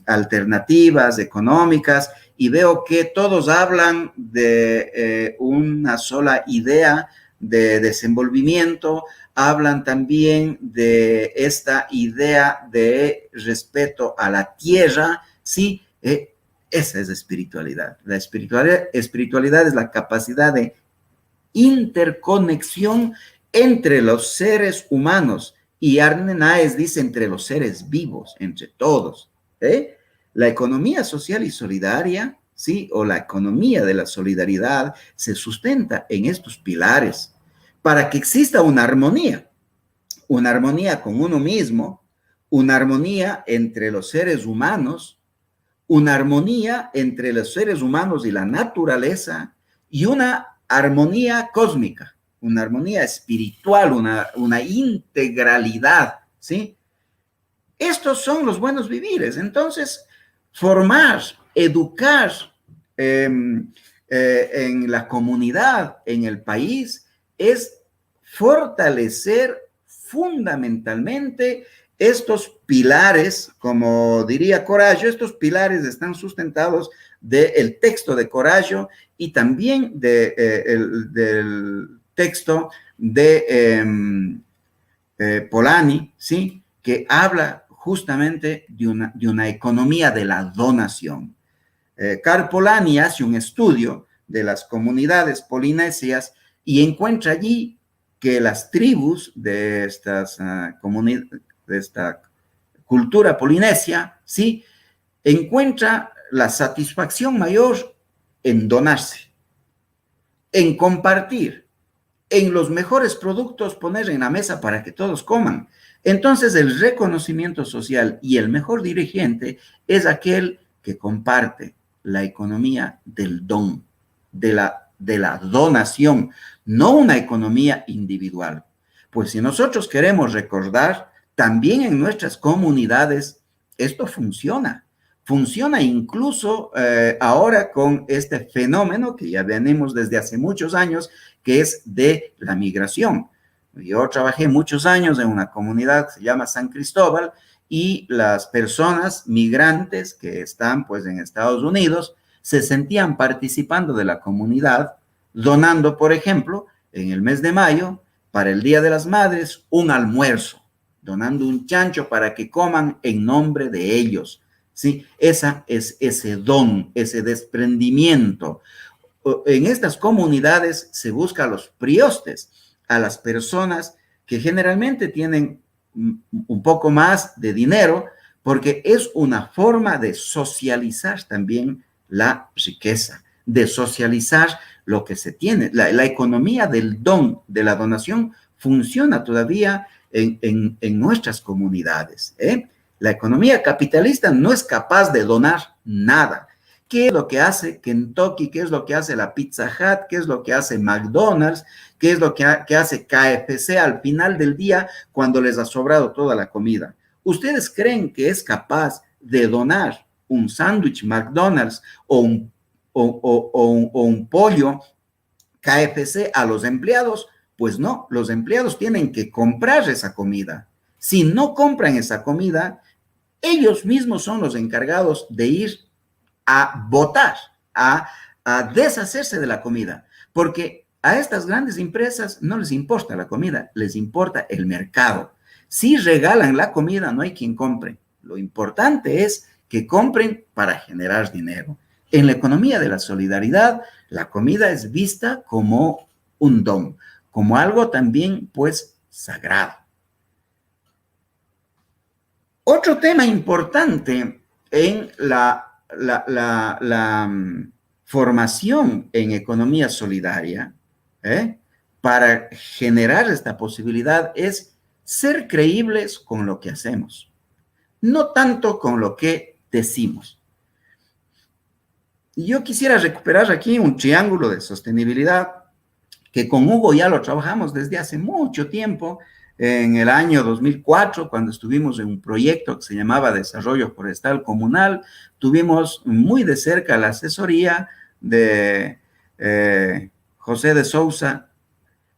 alternativas, económicas, y veo que todos hablan de una sola idea de desenvolvimiento, hablan también de esta idea de respeto a la tierra, ¿sí? Esa es espiritualidad. La espiritualidad es la capacidad de interconexión entre los seres humanos, y Arne Naes dice entre los seres vivos, entre todos. La economía social y solidaria, ¿sí? O la economía de la solidaridad se sustenta en estos pilares para que exista una armonía con uno mismo, una armonía entre los seres humanos, una armonía entre los seres humanos y la naturaleza, y una armonía cósmica, una armonía espiritual, una integralidad, ¿sí? Estos son los buenos vivires. Entonces, formar, educar en la comunidad, en el país, es fortalecer fundamentalmente estos pilares, como diría Corallo. Estos pilares están sustentados del texto de Corallo y también del texto de Polanyi, ¿sí? Que habla justamente de una economía de la donación. Karl Polanyi hace un estudio de las comunidades polinesias y encuentra allí que las tribus de esta cultura polinesia, ¿sí? Encuentra la satisfacción mayor en donarse, en compartir, en los mejores productos poner en la mesa para que todos coman. Entonces, el reconocimiento social y el mejor dirigente es aquel que comparte la economía del don, de la donación, no una economía individual. Pues si nosotros queremos recordar, también en nuestras comunidades esto funciona. Funciona incluso ahora con este fenómeno que ya venimos desde hace muchos años, que es de la migración. Yo trabajé muchos años en una comunidad que se llama San Cristóbal y las personas migrantes que están pues en Estados Unidos se sentían participando de la comunidad, donando, por ejemplo, en el mes de mayo, para el Día de las Madres, un almuerzo, donando un chancho para que coman en nombre de ellos. ¿Sí? Esa es ese don, ese desprendimiento. En estas comunidades se busca a los priostes, a las personas que generalmente tienen un poco más de dinero, porque es una forma de socializar también la riqueza, de socializar lo que se tiene. La economía del don, de la donación, funciona todavía en nuestras comunidades, ¿eh? La economía capitalista no es capaz de donar nada. ¿Qué es lo que hace Kentucky? ¿Qué es lo que hace la Pizza Hut? ¿Qué es lo que hace McDonald's? ¿Qué es lo que hace KFC al final del día cuando les ha sobrado toda la comida? ¿Ustedes creen que es capaz de donar un sándwich McDonald's o un pollo KFC a los empleados? Pues no, los empleados tienen que comprar esa comida. Si no compran esa comida, ellos mismos son los encargados de ir a botar, a deshacerse de la comida, porque a estas grandes empresas no les importa la comida, les importa el mercado. Si regalan la comida, no hay quien compre. Lo importante es que compren para generar dinero. En la economía de la solidaridad, la comida es vista como un don, como algo también, pues, sagrado. Otro tema importante en la formación en economía solidaria, para generar esta posibilidad es ser creíbles con lo que hacemos, no tanto con lo que decimos. Yo quisiera recuperar aquí un triángulo de sostenibilidad que con Hugo ya lo trabajamos desde hace mucho tiempo. En el año 2004, cuando estuvimos en un proyecto que se llamaba Desarrollo Forestal Comunal, tuvimos muy de cerca la asesoría de José de Sousa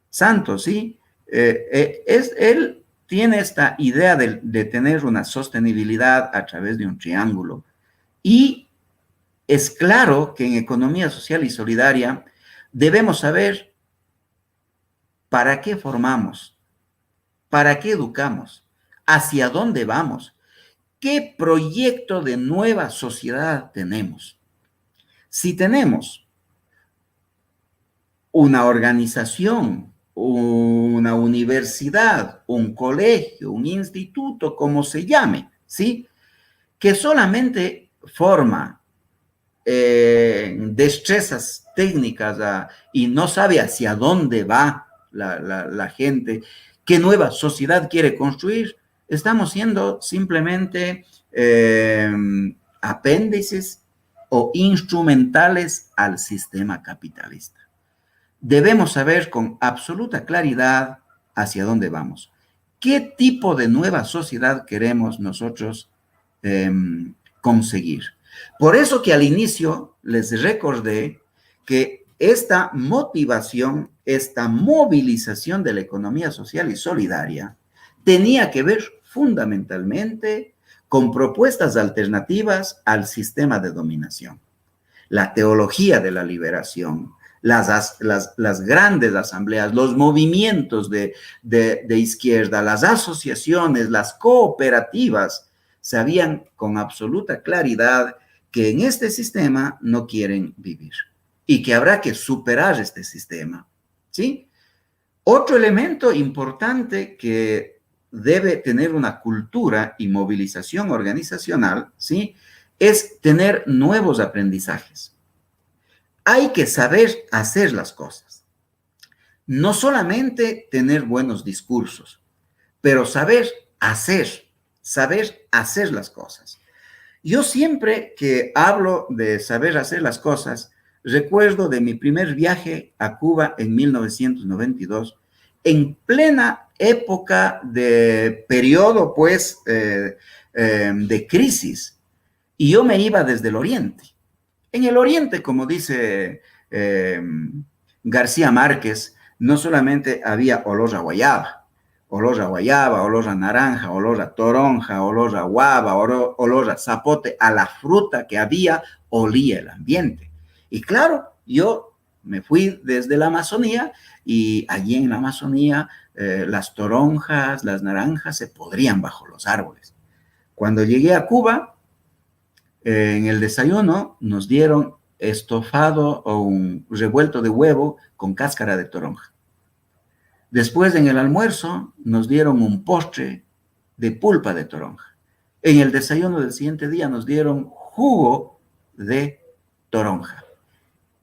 Santos, ¿sí? Él tiene esta idea de tener una sostenibilidad a través de un triángulo. Y es claro que en economía social y solidaria debemos saber para qué formamos, ¿para qué educamos? ¿Hacia dónde vamos? ¿Qué proyecto de nueva sociedad tenemos? Si tenemos una organización, una universidad, un colegio, un instituto, como se llame, ¿sí? Que solamente forma destrezas técnicas y no sabe hacia dónde va la gente, qué nueva sociedad quiere construir, estamos siendo simplemente apéndices o instrumentales al sistema capitalista. Debemos saber con absoluta claridad hacia dónde vamos. ¿Qué tipo de nueva sociedad queremos nosotros conseguir? Por eso que al inicio les recordé que esta motivación, esta movilización de la economía social y solidaria tenía que ver fundamentalmente con propuestas alternativas al sistema de dominación. La teología de la liberación, las grandes asambleas, los movimientos de izquierda, las asociaciones, las cooperativas, sabían con absoluta claridad que en este sistema no quieren vivir y que habrá que superar este sistema, ¿sí? Otro elemento importante que debe tener una cultura y movilización organizacional, ¿sí? Es tener nuevos aprendizajes. Hay que saber hacer las cosas. No solamente tener buenos discursos, pero saber hacer las cosas. Yo siempre que hablo de saber hacer las cosas, recuerdo de mi primer viaje a Cuba en 1992, en plena época de periodo, pues, de crisis. Y yo me iba desde el oriente. En el oriente, como dice García Márquez, no solamente había olor a guayaba, olor a naranja, olor a toronja, olor a guava, olor a zapote, a la fruta que había, olía el ambiente. Y claro, yo me fui desde la Amazonía y allí en la Amazonía las toronjas, las naranjas se podrían bajo los árboles. Cuando llegué a Cuba, en el desayuno nos dieron estofado o un revuelto de huevo con cáscara de toronja. Después, en el almuerzo, nos dieron un postre de pulpa de toronja. En el desayuno del siguiente día nos dieron jugo de toronja.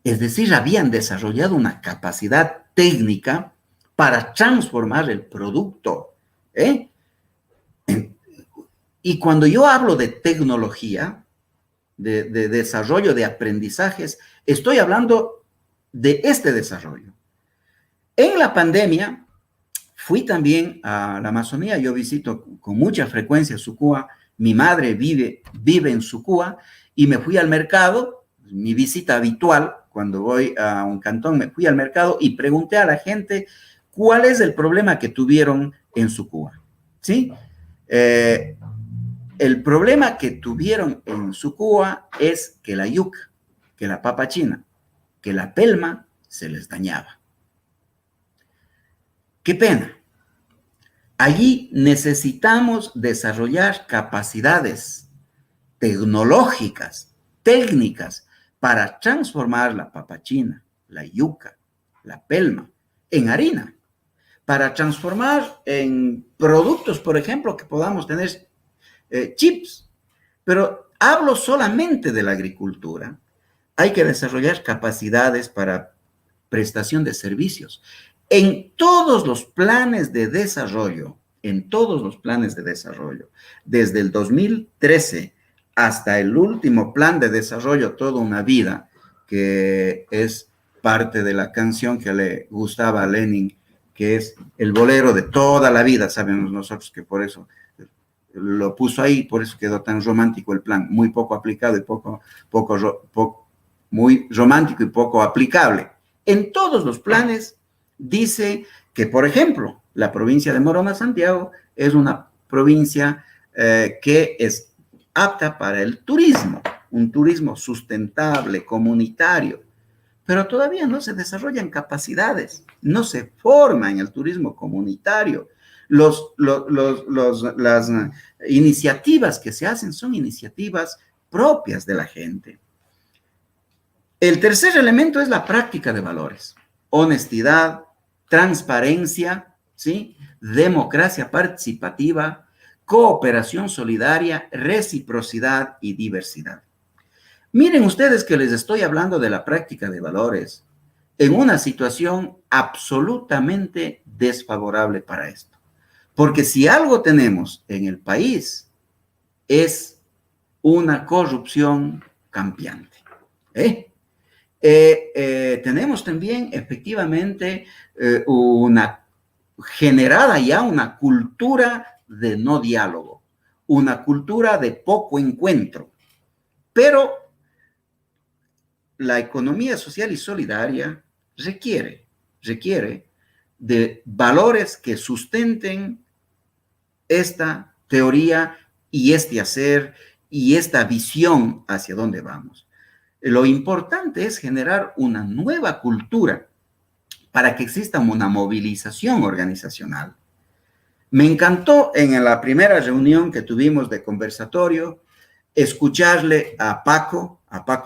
Es decir, habían desarrollado una capacidad técnica para transformar el producto. Y cuando yo hablo de tecnología, de desarrollo de aprendizajes, estoy hablando de este desarrollo. En la pandemia, fui también a la Amazonía. Yo visito con mucha frecuencia Sucúa. Mi madre vive en Sucúa y me fui al mercado, mi visita habitual, cuando voy a un cantón, me fui al mercado y pregunté a la gente cuál es el problema que tuvieron en Sucúa, ¿sí? El problema que tuvieron en Sucúa es que la yuca, que la papa china, que la pelma se les dañaba. Qué pena. Allí necesitamos desarrollar capacidades tecnológicas, técnicas, para transformar la papa china, la yuca, la pelma, en harina, para transformar en productos, por ejemplo, que podamos tener chips. Pero hablo solamente de la agricultura. Hay que desarrollar capacidades para prestación de servicios. En todos los planes de desarrollo, desde el 2013 hasta el último plan de desarrollo Toda una Vida, que es parte de la canción que le gustaba a Lenin, que es el bolero de toda la vida. Sabemos nosotros que por eso lo puso ahí, por eso quedó tan romántico el plan, muy poco aplicado y muy romántico y poco aplicable. En todos los planes dice que, por ejemplo, la provincia de Morona Santiago es una provincia que es apta para el turismo, un turismo sustentable, comunitario, pero todavía no se desarrollan capacidades, no se forma en el turismo comunitario. Las iniciativas que se hacen son iniciativas propias de la gente. El tercer elemento es la práctica de valores: honestidad, transparencia, ¿sí? Democracia participativa, cooperación solidaria, reciprocidad y diversidad. Miren ustedes que les estoy hablando de la práctica de valores en una situación absolutamente desfavorable para esto. Porque si algo tenemos en el país es una corrupción campeante. Tenemos también efectivamente generada ya una cultura de no diálogo, una cultura de poco encuentro. Pero la economía social y solidaria requiere de valores que sustenten esta teoría y este hacer y esta visión hacia dónde vamos. Lo importante es generar una nueva cultura para que exista una movilización organizacional. Me encantó en la primera reunión que tuvimos de conversatorio escucharle a Paco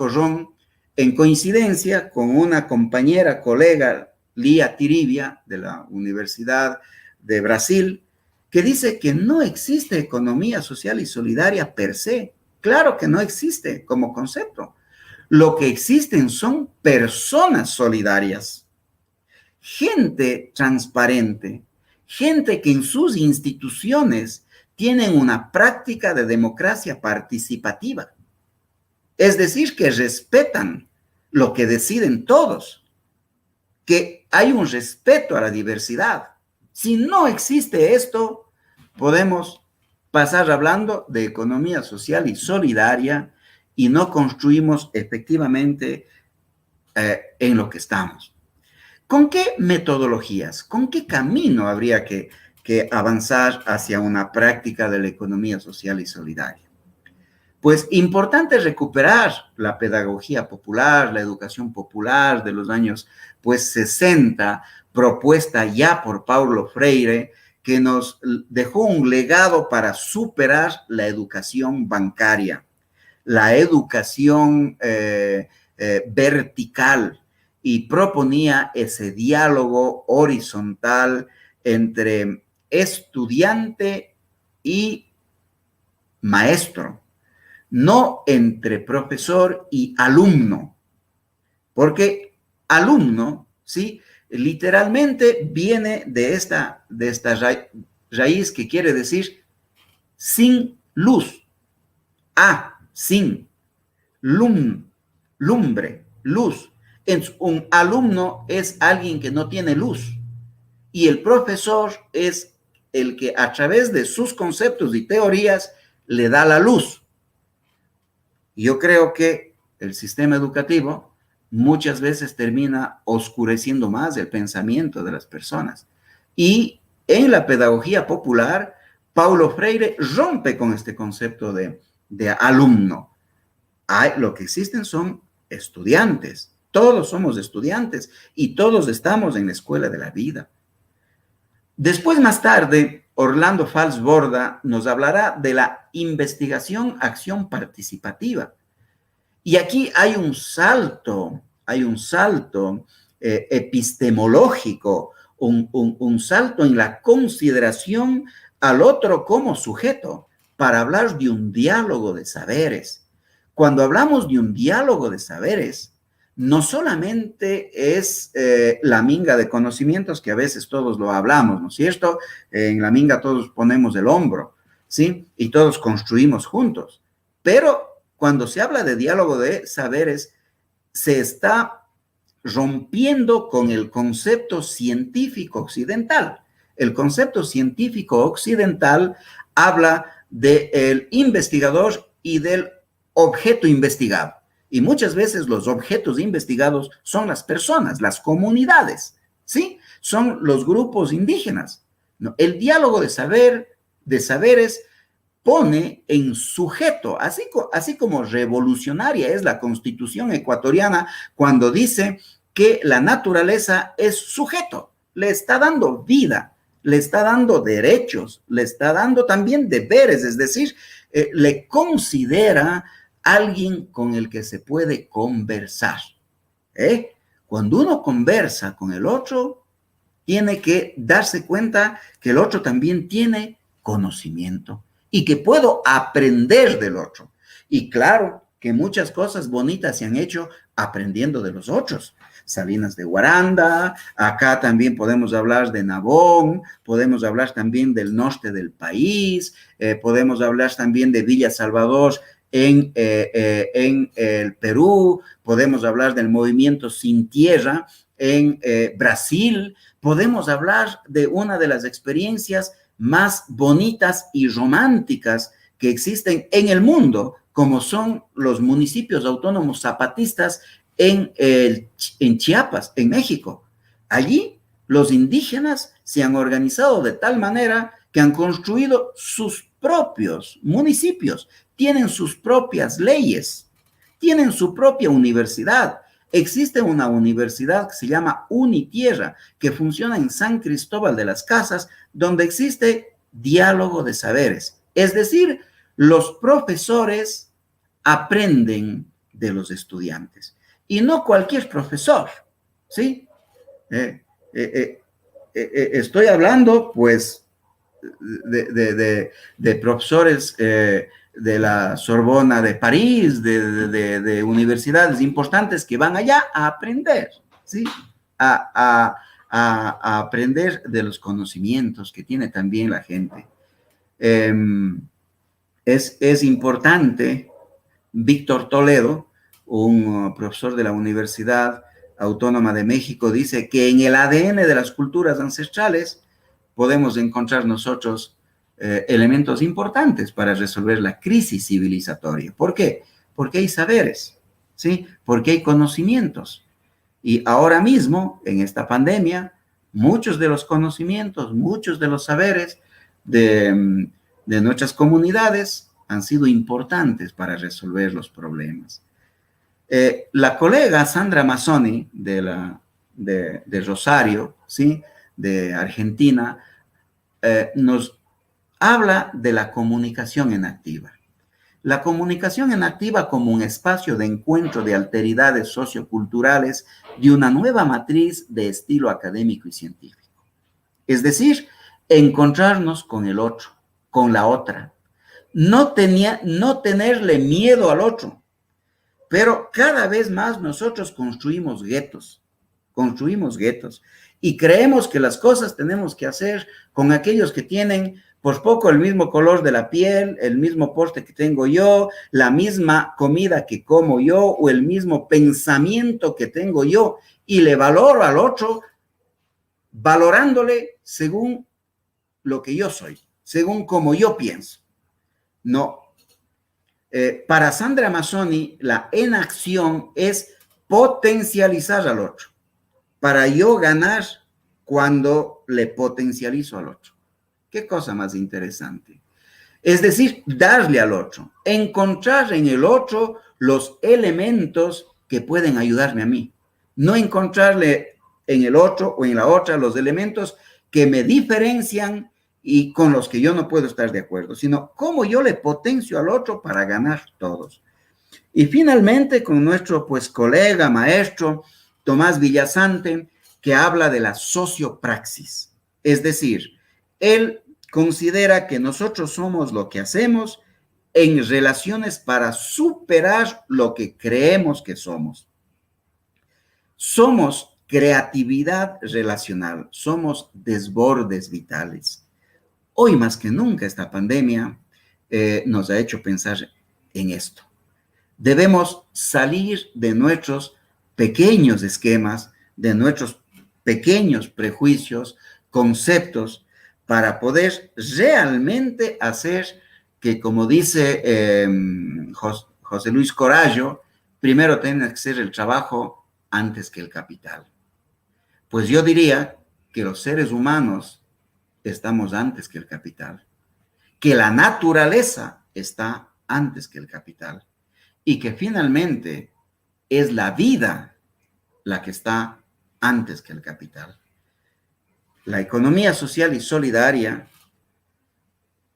Ron, en coincidencia con una compañera, colega, Lía Tiribia, de la Universidad de Brasil, que dice que no existe economía social y solidaria per se. Claro que no existe como concepto. Lo que existen son personas solidarias, gente transparente, gente que en sus instituciones tienen una práctica de democracia participativa. Es decir, que respetan lo que deciden todos, que hay un respeto a la diversidad. Si no existe esto, podemos pasar hablando de economía social y solidaria y no construimos efectivamente en lo que estamos. ¿Con qué metodologías, con qué camino habría que avanzar hacia una práctica de la economía social y solidaria? Pues importante recuperar la pedagogía popular, la educación popular de los años 60, propuesta ya por Paulo Freire, que nos dejó un legado para superar la educación bancaria, la educación vertical, y proponía ese diálogo horizontal entre estudiante y maestro, no entre profesor y alumno, porque alumno, ¿sí?, literalmente viene de esta raíz que quiere decir sin luz. Sin, lumbre, luz. Un alumno es alguien que no tiene luz y el profesor es el que a través de sus conceptos y teorías le da la luz. Yo creo que el sistema educativo muchas veces termina oscureciendo más el pensamiento de las personas. Y en la pedagogía popular, Paulo Freire rompe con este concepto de alumno. Lo que existen son estudiantes. Todos somos estudiantes y todos estamos en la escuela de la vida. Después, más tarde, Orlando Falsborda nos hablará de la investigación-acción participativa. Y aquí hay un salto epistemológico, un salto en la consideración al otro como sujeto para hablar de un diálogo de saberes. Cuando hablamos de un diálogo de saberes, no solamente es la minga de conocimientos, que a veces todos lo hablamos, ¿no es cierto? En la minga todos ponemos el hombro, ¿sí? Y todos construimos juntos. Pero cuando se habla de diálogo de saberes, se está rompiendo con el concepto científico occidental. El concepto científico occidental habla del investigador y del objeto investigado. Y muchas veces los objetos investigados son las personas, las comunidades, ¿sí? Son los grupos indígenas, ¿no? El diálogo de saberes pone en sujeto, así como revolucionaria es la Constitución ecuatoriana cuando dice que la naturaleza es sujeto, le está dando vida, le está dando derechos, le está dando también deberes, es decir, le considera alguien con el que se puede conversar. Cuando uno conversa con el otro, tiene que darse cuenta que el otro también tiene conocimiento y que puedo aprender del otro. Y claro que muchas cosas bonitas se han hecho aprendiendo de los otros. Salinas de Guaranda, acá también podemos hablar de Nabón, podemos hablar también del norte del país, podemos hablar también de Villa Salvador en el Perú, podemos hablar del movimiento Sin Tierra en Brasil, podemos hablar de una de las experiencias más bonitas y románticas que existen en el mundo, como son los municipios autónomos zapatistas en Chiapas, en México. Allí los indígenas se han organizado de tal manera que han construido sus propios municipios, tienen sus propias leyes, tienen su propia universidad. Existe una universidad que se llama Unitierra, que funciona en San Cristóbal de las Casas, donde existe diálogo de saberes. Es decir, los profesores aprenden de los estudiantes. Y no cualquier profesor, ¿sí? Estoy hablando, pues, de profesores de la Sorbona de París, de universidades importantes que van allá a aprender, ¿sí? A a aprender de los conocimientos que tiene también la gente. Es importante, Víctor Toledo, un profesor de la Universidad Autónoma de México, dice que en el ADN de las culturas ancestrales podemos encontrar nosotros elementos importantes para resolver la crisis civilizatoria. ¿Por qué? Porque hay saberes, ¿sí? Porque hay conocimientos. Y ahora mismo, en esta pandemia, muchos de los conocimientos, muchos de los saberes de nuestras comunidades han sido importantes para resolver los problemas. La colega Sandra Mazzoni de Rosario, ¿sí? De Argentina, nos habla de la comunicación en activa. La comunicación en activa como un espacio de encuentro de alteridades socioculturales de una nueva matriz de estilo académico y científico. Es decir, encontrarnos con el otro, con la otra. No tenerle miedo al otro. Pero cada vez más nosotros construimos guetos y creemos que las cosas tenemos que hacer con aquellos que tienen por poco el mismo color de la piel, el mismo porte que tengo yo, la misma comida que como yo o el mismo pensamiento que tengo yo, y le valoro al otro valorándole según lo que yo soy, según como yo pienso. No. Para Sandra Mazzoni, la enacción es potencializar al otro, para yo ganar cuando le potencializo al otro. Qué cosa más interesante. Es decir, darle al otro, encontrar en el otro los elementos que pueden ayudarme a mí. No encontrarle en el otro o en la otra los elementos que me diferencian y con los que yo no puedo estar de acuerdo, sino cómo yo le potencio al otro para ganar todos. Y finalmente con nuestro colega, maestro, Tomás Villasante, que habla de la sociopraxis. Es decir, él considera que nosotros somos lo que hacemos en relaciones para superar lo que creemos que somos. Somos creatividad relacional, somos desbordes vitales. Hoy más que nunca esta pandemia nos ha hecho pensar en esto. Debemos salir de nuestros pequeños esquemas, de nuestros pequeños prejuicios, conceptos, para poder realmente hacer que, como dice José Luis Corallo, primero tiene que ser el trabajo antes que el capital. Pues yo diría que los seres humanos estamos antes que el capital, que la naturaleza está antes que el capital y que finalmente es la vida la que está antes que el capital. La economía social y solidaria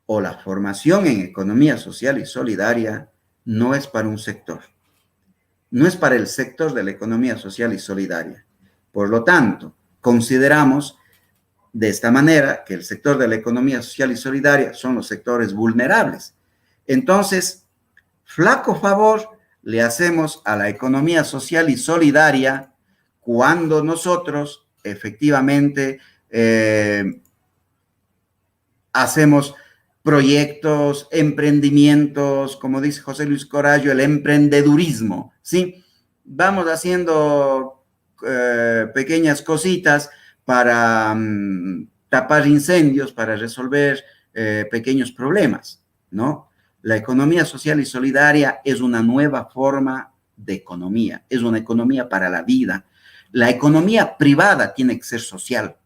o la formación en economía social y solidaria no es para un sector, no es para el sector de la economía social y solidaria. Por lo tanto, consideramos de esta manera que el sector de la economía social y solidaria son los sectores vulnerables. Entonces, flaco favor le hacemos a la economía social y solidaria cuando nosotros efectivamente hacemos proyectos, emprendimientos, como dice José Luis Corallo, el emprendedurismo, ¿sí? Vamos haciendo pequeñas cositas para tapar incendios, para resolver pequeños problemas, ¿no? La economía social y solidaria es una nueva forma de economía, es una economía para la vida. La economía privada tiene que ser social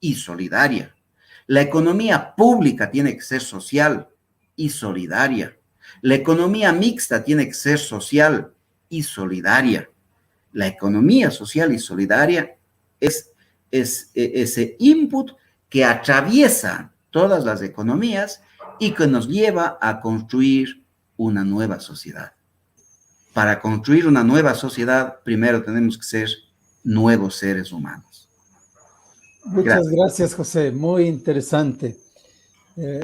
y solidaria. La economía pública tiene que ser social y solidaria. La economía mixta tiene que ser social y solidaria. La economía social y solidaria es ese input que atraviesa todas las economías y que nos lleva a construir una nueva sociedad. Para construir una nueva sociedad, primero tenemos que ser nuevos seres humanos. Muchas gracias, José. Muy interesante.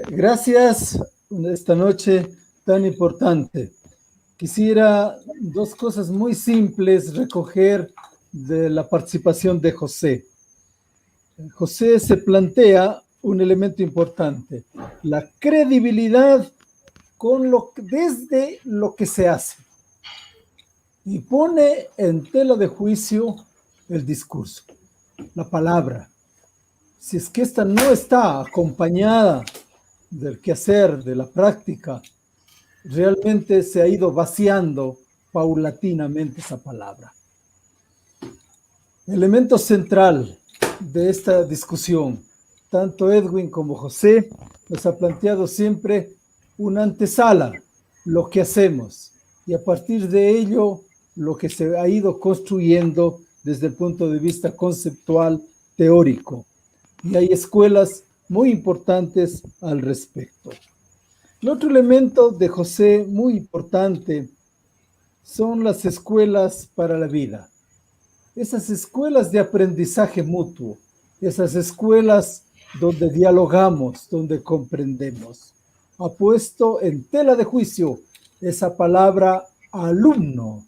Gracias esta noche tan importante. Quisiera dos cosas muy simples recoger de la participación de José. José se plantea un elemento importante, la credibilidad desde lo que se hace, y pone en tela de juicio el discurso, la palabra. Si es que esta no está acompañada del quehacer, de la práctica, realmente se ha ido vaciando paulatinamente esa palabra. Elemento central de esta discusión, tanto Edwin como José nos ha planteado siempre una antesala, lo que hacemos, y a partir de ello lo que se ha ido construyendo desde el punto de vista conceptual, teórico. Y hay escuelas muy importantes al respecto. El otro elemento de José muy importante son las escuelas para la vida. Esas escuelas de aprendizaje mutuo, esas escuelas donde dialogamos, donde comprendemos. Ha puesto en tela de juicio esa palabra alumno.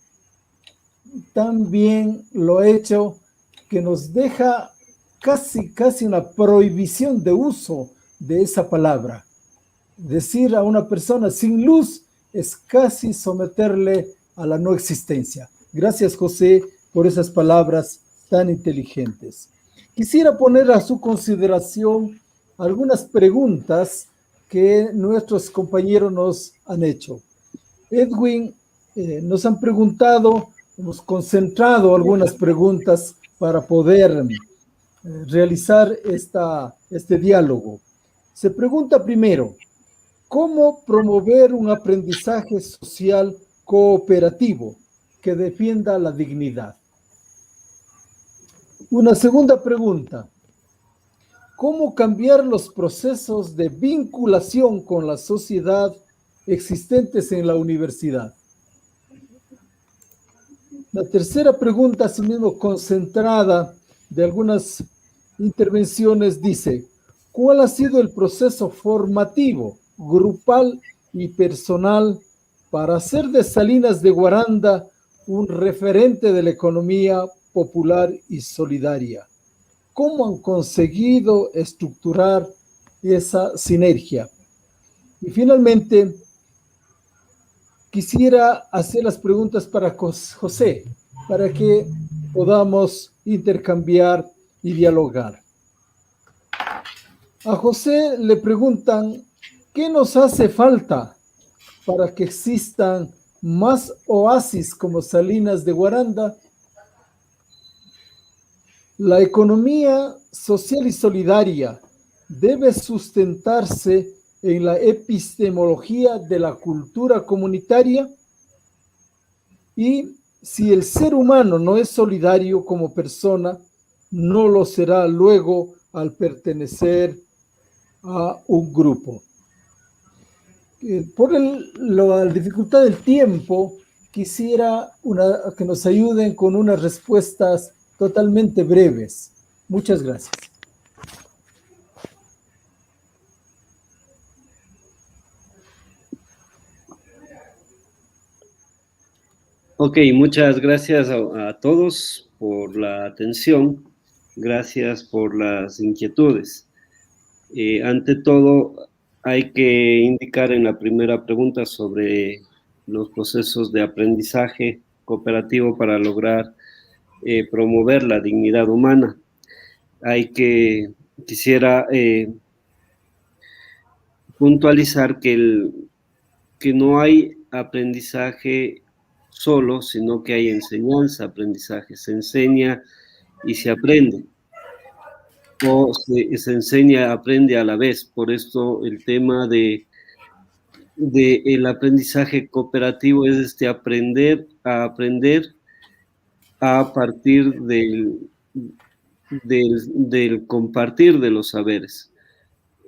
También lo ha hecho que nos deja casi una prohibición de uso de esa palabra. Decir a una persona sin luz es casi someterle a la no existencia. Gracias, José, por esas palabras tan inteligentes. Quisiera poner a su consideración algunas preguntas que nuestros compañeros nos han hecho. Edwin, nos han preguntado, hemos concentrado algunas preguntas para poder realizar este diálogo. Se pregunta primero, ¿cómo promover un aprendizaje social cooperativo que defienda la dignidad? Una segunda pregunta, ¿cómo cambiar los procesos de vinculación con la sociedad existentes en la universidad? La tercera pregunta, asimismo concentrada de algunas intervenciones, dice, ¿cuál ha sido el proceso formativo, grupal y personal para hacer de Salinas de Guaranda un referente de la economía popular y solidaria? ¿Cómo han conseguido estructurar esa sinergia? Y finalmente, quisiera hacer las preguntas para José, para que podamos intercambiar y dialogar. A José le preguntan, ¿qué nos hace falta para que existan más oasis como Salinas de Guaranda? La economía social y solidaria debe sustentarse en la epistemología de la cultura comunitaria, y si el ser humano no es solidario como persona, no lo será luego al pertenecer a un grupo. Por la dificultad del tiempo, quisiera que nos ayuden con unas respuestas totalmente breves. Muchas gracias. Ok, muchas gracias a todos por la atención. Gracias por las inquietudes. Ante todo, hay que indicar en la primera pregunta sobre los procesos de aprendizaje cooperativo para lograr promover la dignidad humana. Quisiera puntualizar que no hay aprendizaje solo, sino que hay enseñanza, aprendizaje. Se enseña y se aprende. O se enseña, aprende a la vez. Por esto el tema de el aprendizaje cooperativo es aprender a partir del compartir de los saberes.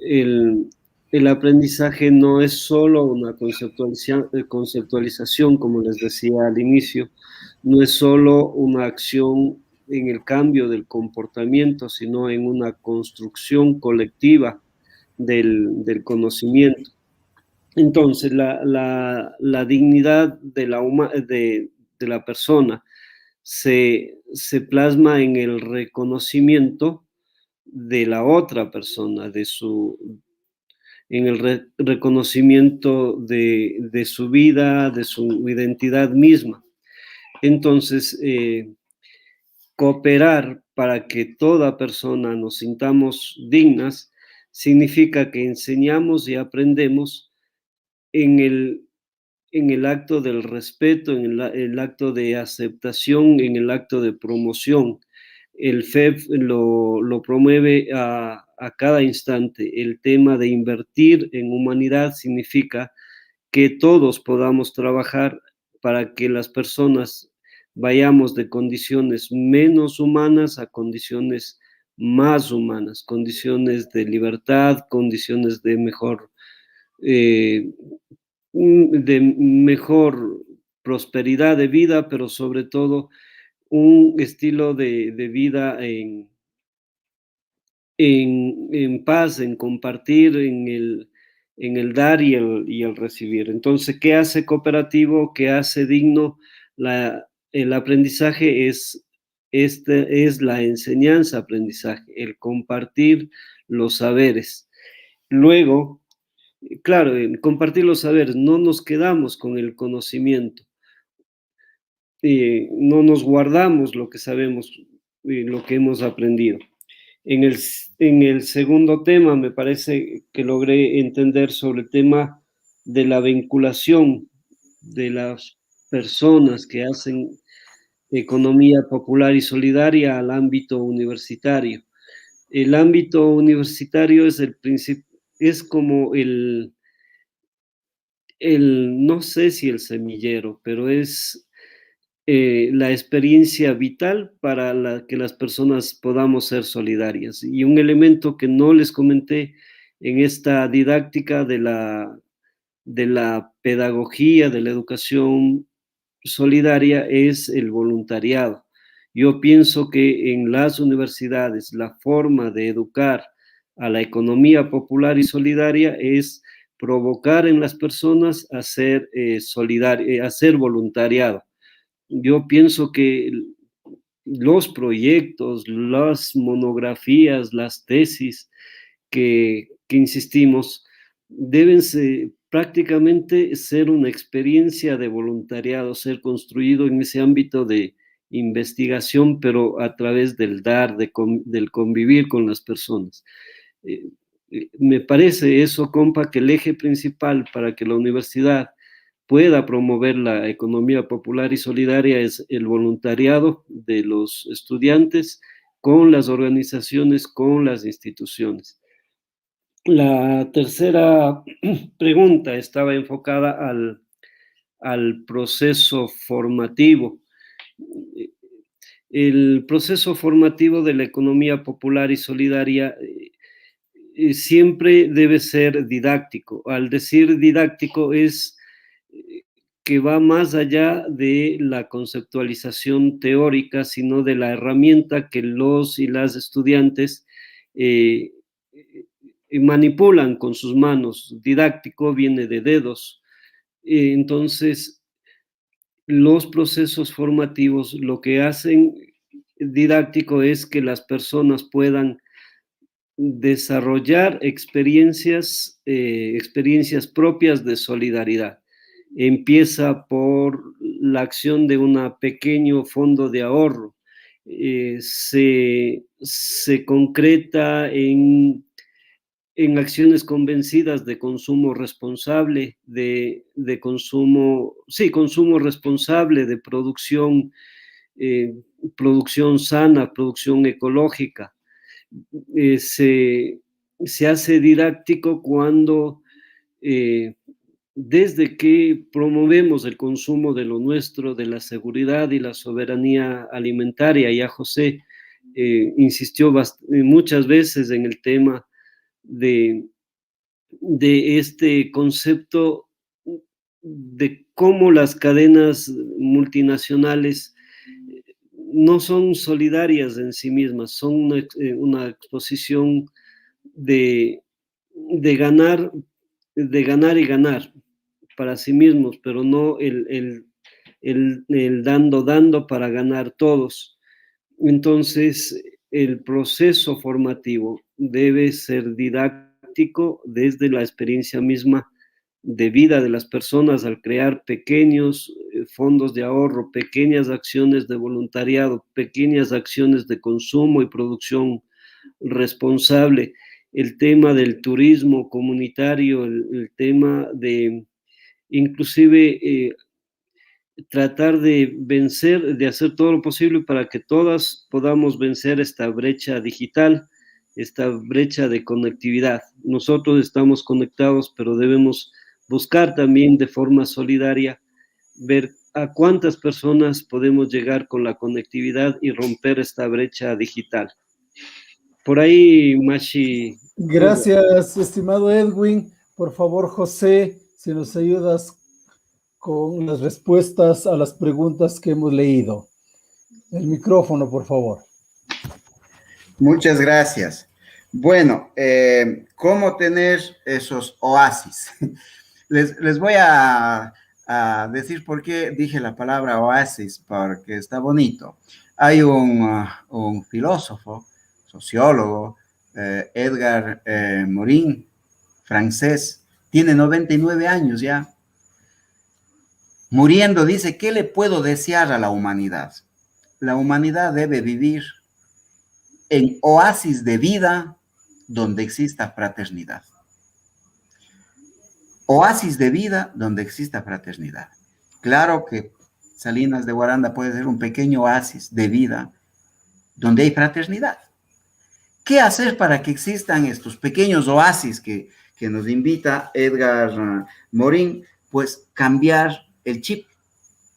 El aprendizaje no es solo una conceptualización, como les decía al inicio, no es solo una acción en el cambio del comportamiento, sino en una construcción colectiva del conocimiento. Entonces, la dignidad de la persona se plasma en el reconocimiento de la otra persona, en el reconocimiento de su vida, de su identidad misma. Entonces, cooperar para que toda persona nos sintamos dignas significa que enseñamos y aprendemos en el acto del respeto, en el acto de aceptación, en el acto de promoción. El FEP lo promueve a cada instante. El tema de invertir en humanidad significa que todos podamos trabajar para que las personas vayamos de condiciones menos humanas a condiciones más humanas, condiciones de libertad, condiciones de mejor prosperidad de vida, pero sobre todo un estilo de vida en paz, en compartir, en el dar y el recibir. Entonces, ¿qué hace cooperativo? ¿Qué hace digno? El aprendizaje es la enseñanza-aprendizaje, el compartir los saberes. Luego, claro, en compartir los saberes, no nos quedamos con el conocimiento, no nos guardamos lo que sabemos, lo que hemos aprendido. En el segundo tema, me parece que logré entender sobre el tema de la vinculación de las personas que hacen economía popular y solidaria al ámbito universitario. El ámbito universitario es como no sé si el semillero, pero es la experiencia vital para que las personas podamos ser solidarias. Y un elemento que no les comenté en esta didáctica de la pedagogía, de la educación solidaria, es el voluntariado. Yo pienso que en las universidades la forma de educar a la economía popular y solidaria es provocar en las personas a ser a ser voluntariado. Yo pienso que los proyectos, las monografías, las tesis que insistimos, deben prácticamente ser una experiencia de voluntariado, ser construido en ese ámbito de investigación, pero a través del dar, del convivir con las personas. Me parece eso, compa, que el eje principal para que la universidad pueda promover la economía popular y solidaria es el voluntariado de los estudiantes con las organizaciones, con las instituciones. La tercera pregunta estaba enfocada al proceso formativo. El proceso formativo de la economía popular y solidaria siempre debe ser didáctico. Al decir didáctico es que va más allá de la conceptualización teórica, sino de la herramienta que los y las estudiantes manipulan con sus manos. Didáctico viene de dedos. Entonces, los procesos formativos lo que hacen didáctico es que las personas puedan desarrollar experiencias propias de solidaridad. Empieza por la acción de un pequeño fondo de ahorro, se concreta en acciones convencidas de consumo responsable, de consumo responsable, de producción sana, producción ecológica. Se hace didáctico cuando desde que promovemos el consumo de lo nuestro, de la seguridad y la soberanía alimentaria. Ya José insistió muchas veces en el tema de este concepto de cómo las cadenas multinacionales no son solidarias en sí mismas, son una exposición de ganar y ganar para sí mismos, pero no el dando para ganar todos. Entonces, el proceso formativo debe ser didáctico desde la experiencia misma de vida de las personas al crear pequeños fondos de ahorro, pequeñas acciones de voluntariado, pequeñas acciones de consumo y producción responsable, el tema del turismo comunitario, el tema de inclusive tratar de vencer, de hacer todo lo posible para que todas podamos vencer esta brecha digital, esta brecha de conectividad. Nosotros estamos conectados, pero debemos buscar también de forma solidaria ver a cuántas personas podemos llegar con la conectividad y romper esta brecha digital. Por ahí, Mashi. Gracias, estimado Edwin. Por favor, José, si nos ayudas con las respuestas a las preguntas que hemos leído. El micrófono, por favor. Muchas gracias. Bueno, ¿cómo tener esos oasis? Les voy a decir por qué dije la palabra oasis, porque está bonito. Hay un filósofo, sociólogo, Edgar Morin, francés, tiene 99 años ya. Muriendo dice, ¿qué le puedo desear a la humanidad? La humanidad debe vivir en oasis de vida donde exista fraternidad. Oasis de vida donde exista fraternidad. Claro que Salinas de Guaranda puede ser un pequeño oasis de vida donde hay fraternidad. ¿Qué hacer para que existan estos pequeños oasis que nos invita Edgar Morin? Pues cambiar el chip.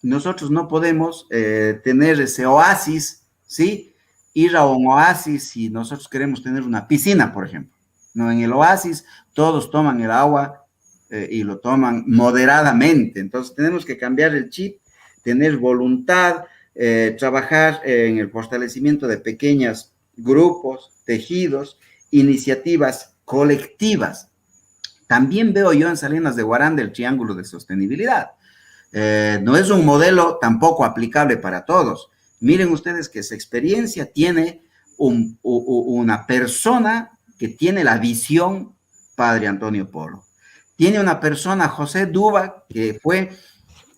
Nosotros no podemos tener ese oasis, ¿sí? Ir a un oasis si nosotros queremos tener una piscina, por ejemplo. No, en el oasis todos toman el agua y lo toman moderadamente. Entonces tenemos que cambiar el chip, tener voluntad, trabajar en el fortalecimiento de pequeños grupos, tejidos, iniciativas colectivas. También veo yo en Salinas de Guaranda el triángulo de sostenibilidad. No es un modelo tampoco aplicable para todos. Miren ustedes que esa experiencia tiene una persona que tiene la visión Padre Antonio Polo. Tiene una persona, José Duba, que fue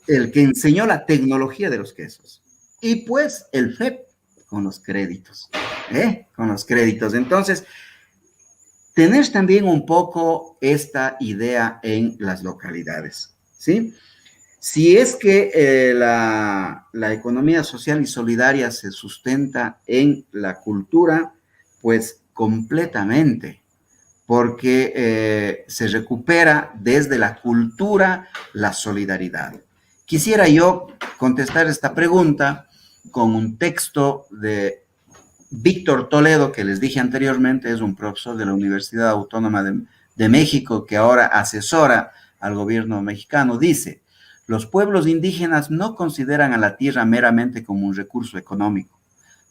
el que enseñó la tecnología de los quesos. Y pues el FEP con los créditos. Con los créditos. Entonces, tener también un poco esta idea en las localidades, ¿sí? Si es que la economía social y solidaria se sustenta en la cultura, pues completamente, porque se recupera desde la cultura la solidaridad. Quisiera yo contestar esta pregunta con un texto de Víctor Toledo, que les dije anteriormente, es un profesor de la Universidad Autónoma de México que ahora asesora al gobierno mexicano. Dice: los pueblos indígenas no consideran a la tierra meramente como un recurso económico.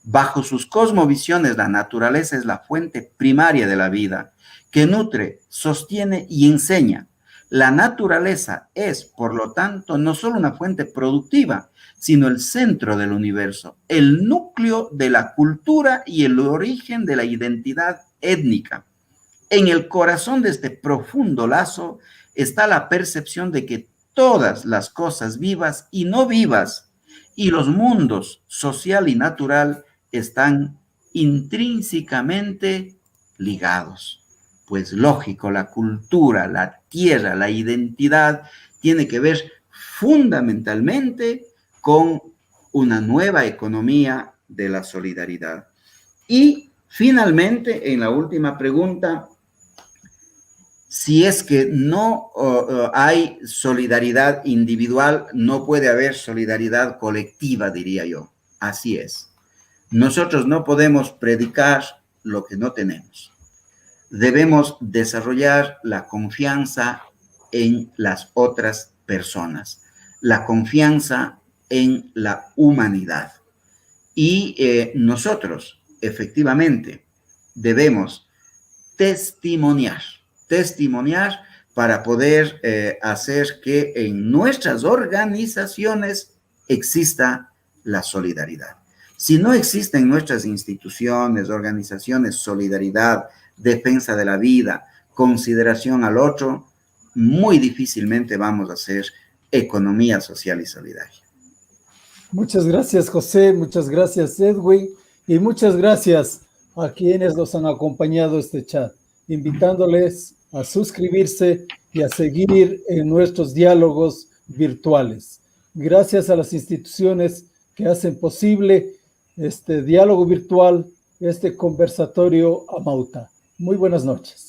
Bajo sus cosmovisiones, la naturaleza es la fuente primaria de la vida, que nutre, sostiene y enseña. La naturaleza es, por lo tanto, no solo una fuente productiva, sino el centro del universo, el núcleo de la cultura y el origen de la identidad étnica. En el corazón de este profundo lazo está la percepción de que todas las cosas vivas y no vivas y los mundos social y natural están intrínsecamente ligados. Pues lógico, la cultura, la tierra, la identidad tiene que ver fundamentalmente con una nueva economía de la solidaridad. Y finalmente, en la última pregunta, si es que no hay solidaridad individual, no puede haber solidaridad colectiva, diría yo. Así es. Nosotros no podemos predicar lo que no tenemos. Debemos desarrollar la confianza en las otras personas, la confianza en la humanidad. Y nosotros, efectivamente, debemos testimoniar para poder hacer que en nuestras organizaciones exista la solidaridad. Si no existen nuestras instituciones, organizaciones, solidaridad, defensa de la vida, consideración al otro, muy difícilmente vamos a hacer economía social y solidaria. Muchas gracias, José, muchas gracias, Edwin, y muchas gracias a quienes nos han acompañado este chat, invitándoles a suscribirse y a seguir en nuestros diálogos virtuales. Gracias a las instituciones que hacen posible este diálogo virtual, este conversatorio Amauta. Muy buenas noches.